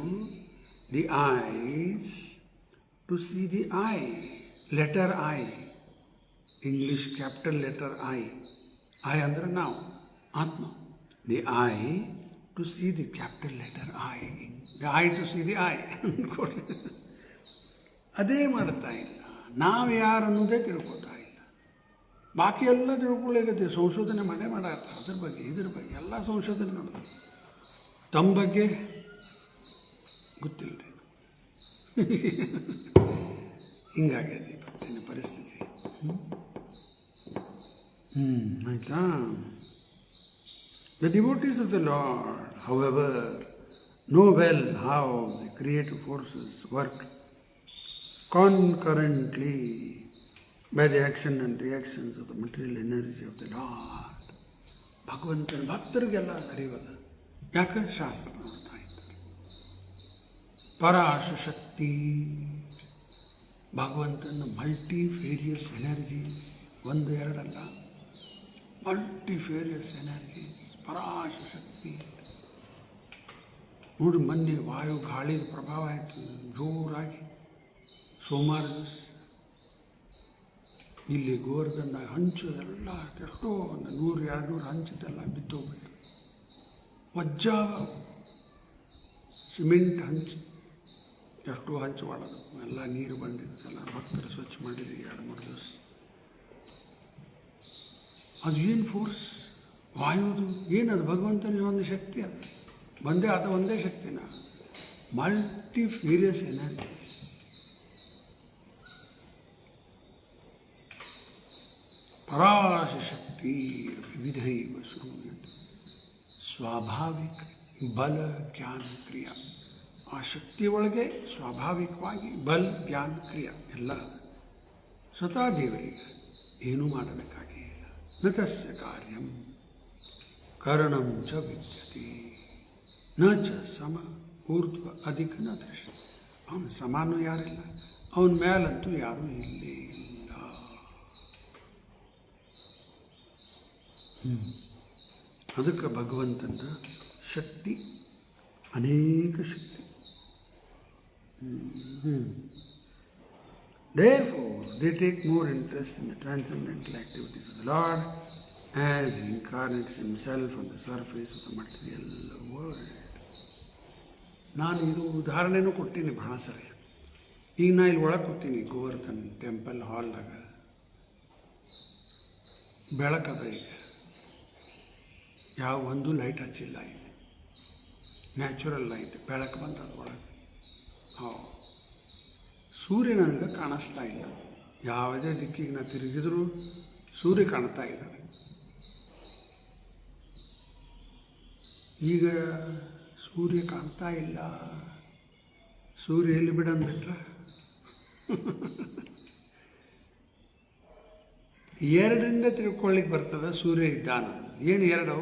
The eyes to see the I, letter I, English capital letter I. I ಅಂದರೆ ನಾವು, ಆತ್ಮ. The eye to see the capital letter I, the eye to see the I ಅನ್ಕೊಡ್ರಿ. ಅದೇ ಮಾಡ್ತಾ ಇಲ್ಲ. ನಾವು ಯಾರು ಅನ್ನೋದೇ ತಿಳ್ಕೊತಾ ಇಲ್ಲ. ಬಾಕಿ ಎಲ್ಲ ತಿಳ್ಕೊಳ್ಳೇಗತ್ತೆ. ಸಂಶೋಧನೆ ಮಾಡತ್ತ ಅದ್ರ ಬಗ್ಗೆ, ಇದ್ರ ಬಗ್ಗೆ ಎಲ್ಲ ಸಂಶೋಧನೆ ನಡೆದ. ತಮ್ಮ ಬಗ್ಗೆ ಗೊತ್ತಿಲ್ಲ ರೀ. ಹಿಂಗಾಗಿದೆ ಇವತ್ತಿನ ಪರಿಸ್ಥಿತಿ. ಆಯ್ತಾ? The devotees of the Lord, however, know well how the creative forces work concurrently by the action and reactions of the material energy of the Lord. ಭಗವಂತನ ಭಕ್ತರಿಗೆಲ್ಲ ಅರಿವಲ್ಲ. ಯಾಕೆ? ಶಾಸ್ತ್ರ ನೋಡ್ತಾ ಇದ್ದಾರೆ. ಪರಾಶಕ್ತಿ ಭಗವಂತನ ಮಲ್ಟಿಫೇರಿಯಸ್ ಎನರ್ಜೀಸ್, ಒಂದು ಎರಡಲ್ಲ, ಮಲ್ಟಿಫೇರಿಯಸ್ ಎನರ್ಜೀಸ್, ಪರಾಶಕ್ತಿ. ನೋಡಿ, ಮೊನ್ನೆ ವಾಯು ಗಾಳಿದ ಪ್ರಭಾವ ಆಯಿತು ಜೋರಾಗಿ. ಸೋಮವಾರ ದಿವಸ ಇಲ್ಲಿ ಗೋವರ್ಧನ ಹಂಚು ಎಲ್ಲ ಎಷ್ಟೋ ಒಂದು 100-200 ಹಂಚಿದ್ದೆಲ್ಲ ಬಿತ್ತೋಗ್ಬಿಟ್ಟು, ವಜ್ಜಾವ ಸಿಮೆಂಟ್ ಹಂಚು, ಎಷ್ಟೋ ಹಂಚು ಮಾಡೋದು ಎಲ್ಲ ನೀರು ಬಂದಿದ್ದೆಲ್ಲ ಭಕ್ತರು ಸ್ವಚ್ಛ ಮಾಡಿದ್ವಿ 2-3 ದಿವಸ. ಅದು ಏನು ಫೋರ್ಸ್ ವಾಯುದು? ಏನದು? ಭಗವಂತನ ಒಂದು ಶಕ್ತಿ. ಅದು ಬಂದೇ ಅದು ಒಂದೇ ಶಕ್ತಿನ, ಮಲ್ಟಿಫೇರಿಯಸ್ ಎನರ್ಜೀಸ್. ಪರಾಶಕ್ತಿ ವಿವಿಧೈವ ಶ್ರೂಯತೆ. ಸ್ವಾಭಾವಿಕ ಬಲ ಜ್ಞಾನ ಕ್ರಿಯಾ. ಆ ಶಕ್ತಿಯೊಳಗೆ ಸ್ವಾಭಾವಿಕವಾಗಿ ಬಲ ಜ್ಞಾನ ಕ್ರಿಯಾ ಎಲ್ಲ ಸ್ವತಃ ದೇವರಿಗೆ ಏನೂ ಮಾಡಬೇಕಾಗಿಲ್ಲ. ನ ತಸ್ಯ ಕಾರ್ಯಂ ಕರಣಂ ಚ ವಿದ್ಯತೆ ನ ಚ ಸಮ ಊರ್ಧ್ವ ಅಧಿಕ ನ ದೃಶ್ಯ. ಅವನ ಸಮಾನ ಯಾರಿಲ್ಲ, ಅವನ ಮೇಲಂತೂ ಯಾರೂ ಇಲ್ಲೇ ಇಲ್ಲ. ಅದಕ್ಕೆ ಭಗವಂತನ ಶಕ್ತಿ ಅನೇಕ ಶಕ್ತಿ. Therefore, they take more interest in the transcendental activities of the Lord as He incarnates Himself on the surface of the material world. ನಾನು ಇದು ಉದಾಹರಣೆನೂ ಕೊಟ್ಟೀನಿ ಭಾಳ ಸರಿ. ಈಗ ನಾ ಇಲ್ಲಿ ಒಳಗೆ ಕೂತೀನಿ ಗೋವರ್ಧನ್ ಟೆಂಪಲ್ ಹಾಲ್ನಾಗ. ಬೆಳಕದ ಈಗ ಯಾವ ಒಂದು ಲೈಟ್ ಹಚ್ಚಿಲ್ಲ. ಇಲ್ಲಿ ನ್ಯಾಚುರಲ್ ಲೈಟ್ ಬೆಳಕು ಬಂದದ ಒಳಗೆ. ಸೂರ್ಯ ನನಗೆ ಕಾಣಿಸ್ತಾ ಇಲ್ಲ. ಯಾವುದೇ ದಿಕ್ಕಿಗೆ ನಾ ತಿರುಗಿದ್ರೂ ಸೂರ್ಯ ಕಾಣ್ತಾ ಇಲ್ಲ. ಈಗ ಸೂರ್ಯ ಕಾಣ್ತಾ ಇಲ್ಲ. ಸೂರ್ಯ ಎಲ್ಲಿ ಬಿಡಂದ್ಬಿಟ್ರೆ ಎರಡರಿಂದ ತಿಳ್ಕೊಳ್ಳಿಕ್ಕೆ ಬರ್ತದೆ ಸೂರ್ಯ ಇದ್ದಾನ. ಏನು ಎರಡು?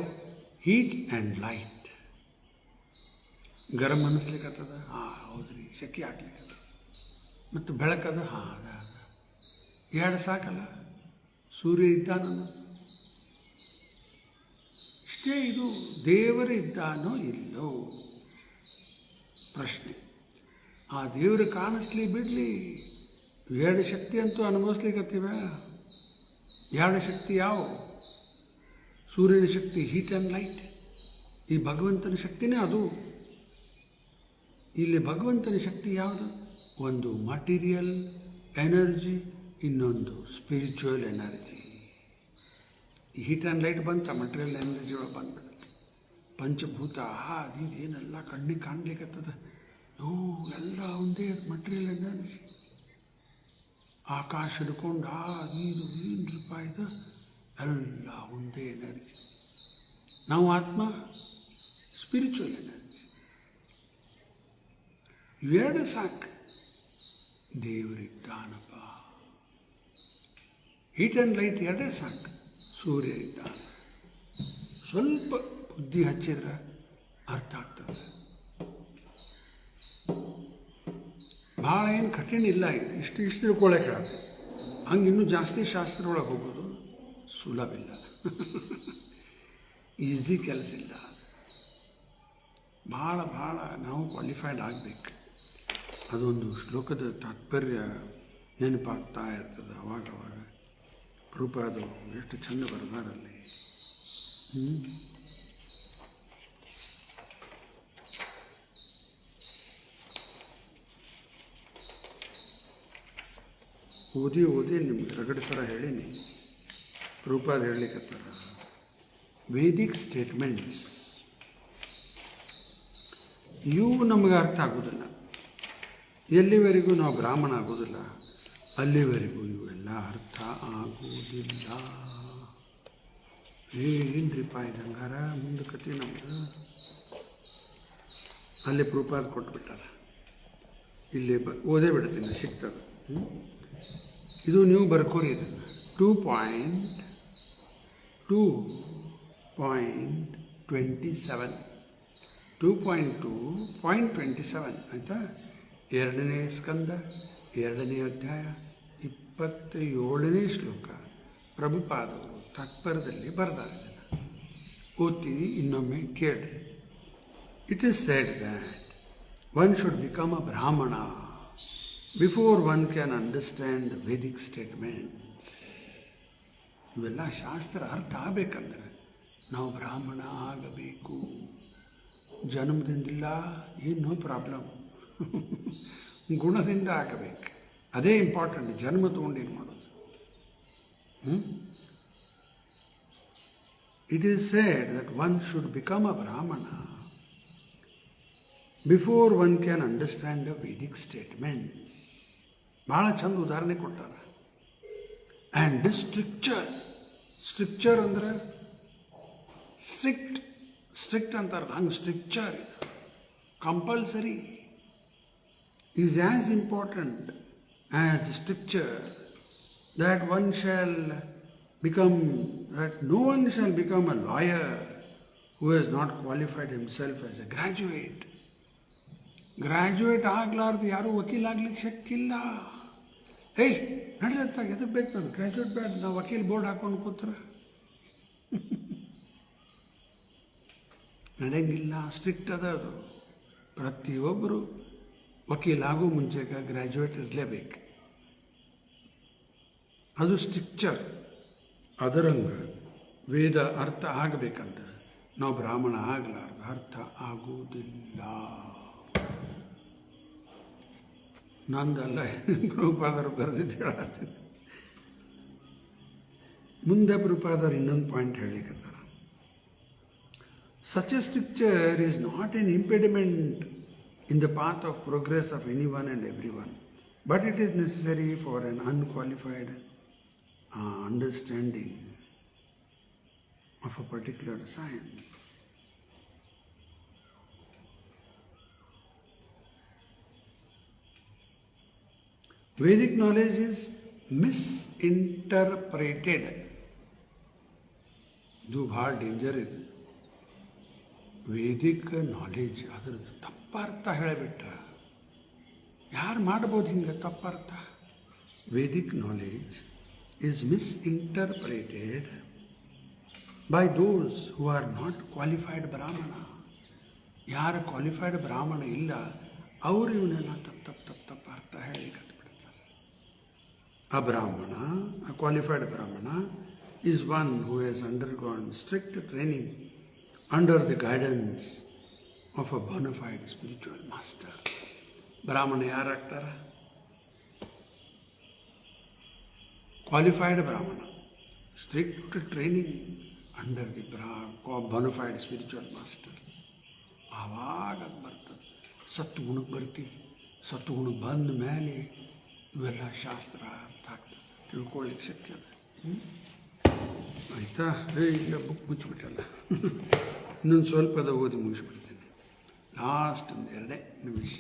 Heat and light. ಗರಂ ಅನ್ನಿಸ್ಲಿಕ್ಕತ್ತದ, ಹೌದ್ರಿ, ಶೆಕೆ ಆಗ್ಲಿಕ್ಕತ್ತದ. ಮತ್ತು ಬೆಳಕದ, ಅದ ಎರಡು ಸಾಕಲ್ಲ. ಸೂರ್ಯ ಇದ್ದಾನೋ ಇಷ್ಟೇ. ಇದು ದೇವರು ಇದ್ದಾನೋ ಇಲ್ಲೋ ಪ್ರಶ್ನೆ. ಆ ದೇವರು ಕಾಣಿಸ್ಲಿ ಬಿಡಲಿ, ಎರಡು ಶಕ್ತಿ ಅಂತೂ ಅನುಭವಿಸ್ಲಿಕ್ಕತ್ತೀವ. ಎರಡು ಶಕ್ತಿ ಯಾವ? ಸೂರ್ಯನ ಶಕ್ತಿ ಹೀಟ್ ಆ್ಯಂಡ್ ಲೈಟ್. ಈ ಭಗವಂತನ ಶಕ್ತಿನೇ ಅದು. ಇಲ್ಲಿ ಭಗವಂತನ ಶಕ್ತಿ ಯಾವುದು? ಒಂದು ಮಟೀರಿಯಲ್ ಎನರ್ಜಿ, ಇನ್ನೊಂದು ಸ್ಪಿರಿಚುವಲ್ ಎನರ್ಜಿ. ಈ ಹೀಟ್ ಆ್ಯಂಡ್ ಲೈಟ್ ಬಂತ, ಮಟೀರಿಯಲ್ ಎನರ್ಜಿ ಒಳಗೆ ಬಂದ್ಬಿಡುತ್ತೆ. ಪಂಚಭೂತ ಇದೇನೆಲ್ಲ ಕಣ್ಣಿಗೆ ಕಾಣ್ಲಿಕ್ಕತ್ತದ. ಎಲ್ಲ ಒಂದೇ ಮಟೀರಿಯಲ್ ಎನರ್ಜಿ. ಆಕಾಶ ಹಿಡ್ಕೊಂಡು ಇದು ಏನು ರೂಪಾಯಿದು ಎಲ್ಲ ಒಂದೇ ಎನರ್ಜಿ. ನಾವು ಆತ್ಮ ಸ್ಪಿರಿಚುವಲ್ ಎನರ್ಜಿ. ಇವೆರಡು ಸಾಕು. ದೇವರಿದ್ದಾನಪ್ಪ. ಹೀಟ್ ಆ್ಯಂಡ್ ಲೈಟ್ ಎರಡೇ ಸಾಕು. ಸೂರ್ಯ ಇದ್ದಾನೆ. ಸ್ವಲ್ಪ ಬುದ್ಧಿ ಹಚ್ಚಿದ್ರೆ ಅರ್ಥ ಆಗ್ತದೆ. ಭಾಳ ಏನು ಕಠಿಣ ಇಲ್ಲ. ಇದು ಇಷ್ಟು ತಿಳ್ಕೊಳ್ಳೋಕೆ ಹೇಳತ್ತೆ. ಹಂಗೆ ಇನ್ನೂ ಜಾಸ್ತಿ ಶಾಸ್ತ್ರ ಒಳಗೆ ಹೋಗೋದು ಸುಲಭಿಲ್ಲ. ಈಸಿ ಕೆಲಸ ಇಲ್ಲ. ಭಾಳ ನಾವು ಕ್ವಾಲಿಫೈಡ್ ಆಗಬೇಕು. ಅದೊಂದು ಶ್ಲೋಕದ ತಾತ್ಪರ್ಯ ನೆನಪಾಗ್ತಾ ಇರ್ತದೆ ಅವಾಗವಾಗ. ಪ್ರಭುಪಾದರು ಎಷ್ಟು ಚಂದ ಬರೆದಾರಲ್ಲಿ. ಓದಿ ನಿಮ್ಗೆ ರಗಡ ಸಲ ಹೇಳೀನಿ. ಪ್ರಭುಪಾದ ಹೇಳಲಿಕ್ಕತ್ತಾರ, ವೇದಿಕ್ ಸ್ಟೇಟ್ಮೆಂಟ್ಸ್ ಇವು ನಮಗೆ ಅರ್ಥ ಆಗೋದಿಲ್ಲ. ಎಲ್ಲಿವರೆಗೂ ನಾವು ಬ್ರಾಹ್ಮಣ ಆಗೋದಿಲ್ಲ ಅಲ್ಲಿವರೆಗೂ ಇವೆಲ್ಲ ಅರ್ಥ ಆಗೋದಿಲ್ಲ. ಏನ್ರಿಪ್ಪ ಇದಂಗಾರ ಮುಂದೆ ಕತೆ ನಮ್ದು. ಅಲ್ಲಿ ಪ್ರೂಪಾದ ಕೊಟ್ಬಿಟ್ಟಾರ. ಇಲ್ಲಿ ಓದೇ ಬಿಡ್ತೀನಿ, ಸಿಗ್ತದೆ. ಇದು ನೀವು ಬರ್ಕೋರಿ. ಇದನ್ನು 2.27 2.2.27 ಆಯಿತಾ. 2ನೇ ಸ್ಕಂದ 2ನೇ ಅಧ್ಯಾಯ 27ನೇ ಶ್ಲೋಕ. ಪ್ರಭುಪಾದವರು ತಾತ್ಪರ್ಯದಲ್ಲಿ ಬರೆದಾರೆ. ಓದ್ತೀನಿ, ಇನ್ನೊಮ್ಮೆ ಕೇಳಿ. It is said that one should become a brahmana before one can understand the Vedic statements. ಇವೆಲ್ಲ ಶಾಸ್ತ್ರ ಅರ್ಥ ಆಗಬೇಕಂದ್ರೆ ನಾವು ಬ್ರಾಹ್ಮಣ ಆಗಬೇಕು. ಜನ್ಮದಿಂದಿಲ್ಲ, ಏನೋ ಪ್ರಾಬ್ಲಮ್. ಗುಣದಿಂದ ಆಗಬೇಕು. ಅದೇ ಇಂಪಾರ್ಟೆಂಟ್. ಜನ್ಮ ತೊಗೊಂಡೇನು ಮಾಡೋದು? It is said that one should become a brahmana before one can understand the Vedic statements. ಭಾಳ ಚಂದ ಉದಾಹರಣೆ ಕೊಟ್ಟಾರ. ಆ್ಯಂಡ್ ಸ್ಟ್ರಿಕ್ಚರ್ ಅಂದ್ರೆ ಸ್ಟ್ರಿಕ್ಟ್ ಸ್ಟ್ರಿಕ್ಟ್ ಅಂತಾರಲ್ಲ ಹಂಗೆ stricture compulsory is as important as stricture that one shall become, that no one shall become a lawyer who has not qualified himself as a graduate. Graduate ಆಗಲಾರ್ದು ಯಾರೂ ವಕೀಲ ಆಗ್ಲಿಕ್ಕೆ ಶಕ್ಕಿಲ್ಲ. ಏಯ್ ನಡೆದತ್ತಾಗ ಎದಕ್ಕೆ ಬೇಕು ನಾನು ಗ್ರ್ಯಾಜುಯೇಟ್ ಬೇಡ, ನಾವು ವಕೀಲ್ ಬೋರ್ಡ್ ಹಾಕೊಂಡು ಕೂತ್ರ ನಡೆಯಂಗಿಲ್ಲ. ಸ್ಟ್ರಿಕ್ಟ್ ಅದ ಅದು. ಪ್ರತಿಯೊಬ್ಬರು ವಕೀಲಾಗೋ ಮುಂಚೆಗೆ ಗ್ರ್ಯಾಜುಯೇಟ್ ಇರಲೇಬೇಕು. ಅದು ಸ್ಟ್ರಿಕ್ಚರ್. ಅದರಂಗ ವೇದ ಅರ್ಥ ಆಗಬೇಕಂತ ನಾವು ಬ್ರಾಹ್ಮಣ ಆಗಲಾರ್ದು ಅರ್ಥ ಆಗುವುದಿಲ್ಲ. ನಂದಲ್ಲ, ಪ್ರಭುಪಾದರು ಬರೆದಿದ್ದು ಹೇಳತ್ತೀನಿ. ಮುಂದೆ ಪ್ರಭುಪಾದರು ಇನ್ನೊಂದು point ಹೇಳಿಕತ್ತಾರ. Such a stricture is not an impediment in the path of progress of anyone and everyone, but it is necessary for an unqualified understanding of a particular science. Vedic knowledge is misinterpreted. ಇದು ಭಾಳ danger ಇದೆ. Vedic knowledge ಅದರದ್ದು ತಪ್ಪರ್ಥ ಹೇಳಿಬಿಟ್ರ ಯಾರು ಮಾಡ್ಬೋದು ಹಿಂಗೆ ತಪ್ಪರ್ಥ? Vedic knowledge is misinterpreted by those who are not qualified brahmana. ಯಾರು qualified ಬ್ರಾಹ್ಮಣ ಇಲ್ಲ ಅವರು ಇವನ್ನೆಲ್ಲ ತಪ್ಪು ಅರ್ಥ ಹೇಳಿ ಕಟ್ಬಿಡ್ತಾರೆ. A brahmana, a qualified brahmana, is one who has undergone strict training under the guidance of a bona fide spiritual master. ಬ್ರಾಹ್ಮಣ ಯಾರಾಗ್ತಾರೆ? Qualified ಬ್ರಾಹ್ಮಣ, strict training under the bona fide spiritual master. ಆವಾಗ ಅದು ಬರ್ತದೆ. ಸತ್ತು ಗುಣಕ್ಕೆ ಬರ್ತೀವಿ. ಸತ್ತು ಗುಣಕ್ಕೆ ಬಂದ ಮೇಲೆ ಇವೆಲ್ಲ ಶಾಸ್ತ್ರ ಅರ್ಥ ಆಗ್ತದೆ, ತಿಳ್ಕೊಳ್ಳಿಕ್ಕೆ ಶಕ್ಯ ಅದ. ಆಯಿತಾ? ಈಗ ಬುಕ್ ಮುಚ್ಚಿಬಿಟ್ಟಲ್ಲ. ಇನ್ನೊಂದು ಸ್ವಲ್ಪದ ಓದಿ ಮುಗಿಸ್ಬಿಡ್ತೀನಿ. ಲಾಸ್ಟ್ ಒಂದು 2 ನಿಮಿಷ.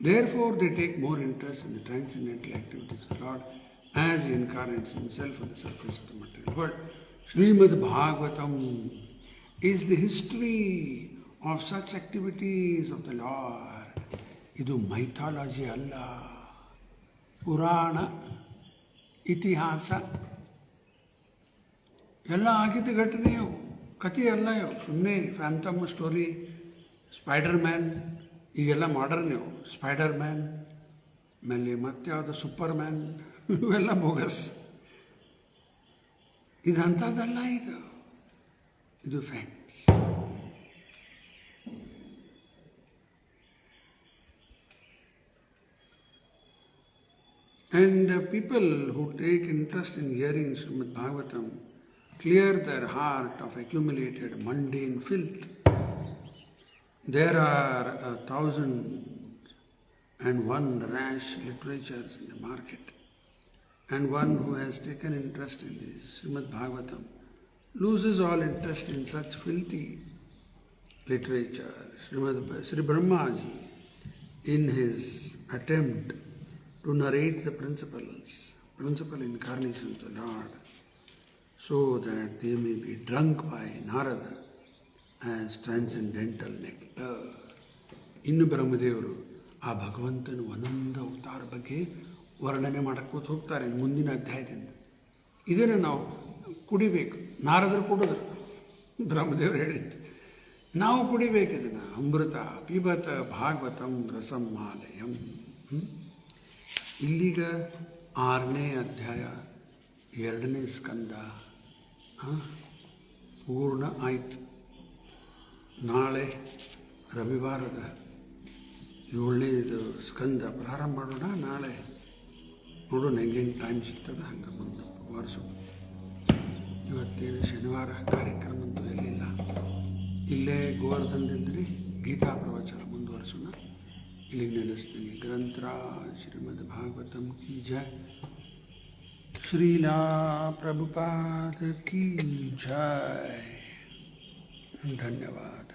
Therefore, they take more interest in the transcendental activities of the Lord as He incarnates Himself on the surface of the material world. Srimad Bhagavatam is the history of such activities of the Lord. ಇದು mythology ಅಲ್ಲ, ಪುರಾಣ ಇತಿಹಾಸ. ಎಲ್ಲ ಆಗಿದ್ದ ಘಟನೆಯು, ಕಥೆ ಅಲ್ಲ ಇವು. ಸುಮ್ಮನೆ ಫ್ಯಾಂಟಮ್ ಸ್ಟೋರಿ, ಸ್ಪೈಡರ್ ಮ್ಯಾನ್, ಈಗೆಲ್ಲ ಮಾಡರ್ನ್ ಇವು. ಸ್ಪೈಡರ್ ಮ್ಯಾನ್ ಆಮೇಲೆ ಮತ್ತೆ ಯಾವುದು ಸೂಪರ್ ಮ್ಯಾನ್, ಇವೆಲ್ಲ ಬೋಗಸ್. ಇದಂಥದ್ದಲ್ಲ, ಇದು facts. And people who take interest in hearing Srimad Bhagavatam clear their heart of accumulated mundane filth. There are 1,001 rash literatures in the market, and one who has taken interest in the Srimad Bhagavatam loses all interest in such filthy literature. Sri Brahmaji, in his attempt to narrate the principal incarnation of the Lord, so that they may be drunk by Narada as transcendental nectar. ಇನ್ನು ಬ್ರಹ್ಮದೇವರು ಆ ಭಗವಂತನ ಒಂದೊಂದು ಅವತಾರ ಬಗ್ಗೆ ವರ್ಣನೆ ಮಾಡಕ್ಕೋತ ಹೋಗ್ತಾರೆ ಮುಂದಿನ ಅಧ್ಯಾಯದಿಂದ. ಇದನ್ನು ನಾವು ಕುಡಿಬೇಕು. ನಾರದರು ಕುಡಿದ್ರು, ಬ್ರಹ್ಮದೇವರು ಹೇಳಿದ್ದು ನಾವು ಕುಡಿಬೇಕು ಇದನ್ನು. ಅಮೃತ ಪಿಬತ ಭಾಗವತಂ ರಸಂ ಮಾಲಯಂ. ಇಲ್ಲಿಗ 6ನೇ ಅಧ್ಯಾಯ 2ನೇ ಸ್ಕಂದ ಪೂರ್ಣ ಆಯಿತು. ನಾಳೆ ರವಿವಾರದ 7ನೇದು ಸ್ಕಂದ ಪ್ರಾರಂಭ ಮಾಡೋಣ. ನಾಳೆ ನೋಡೋಣ ಹೆಂಗೇನು ಟೈಮ್ ಸಿಗ್ತದೆ ಹಂಗೆ ಮುಂದೆ ವಾರಿಸೋಣ. ಇವತ್ತೇನು ಶನಿವಾರ ಕಾರ್ಯಕ್ರಮ ಅಂತೂ ಎಲ್ಲಿಲ್ಲ. ಇಲ್ಲೇ ಗೋವರ್ಧನದಿಂದ್ರಿ ಗೀತಾ ಪ್ರವಚನ ಮುಂದುವರಿಸೋಣ. ಇಲ್ಲಿಗೆ ನೆನೆಸ್ತೀನಿ. ಗ್ರಂಥರಾಜ್ ಶ್ರೀಮದ್ ಭಾಗವತಂ ಕಿ ಜಯ. श्रीला प्रभुपाद की जय। धन्यवाद।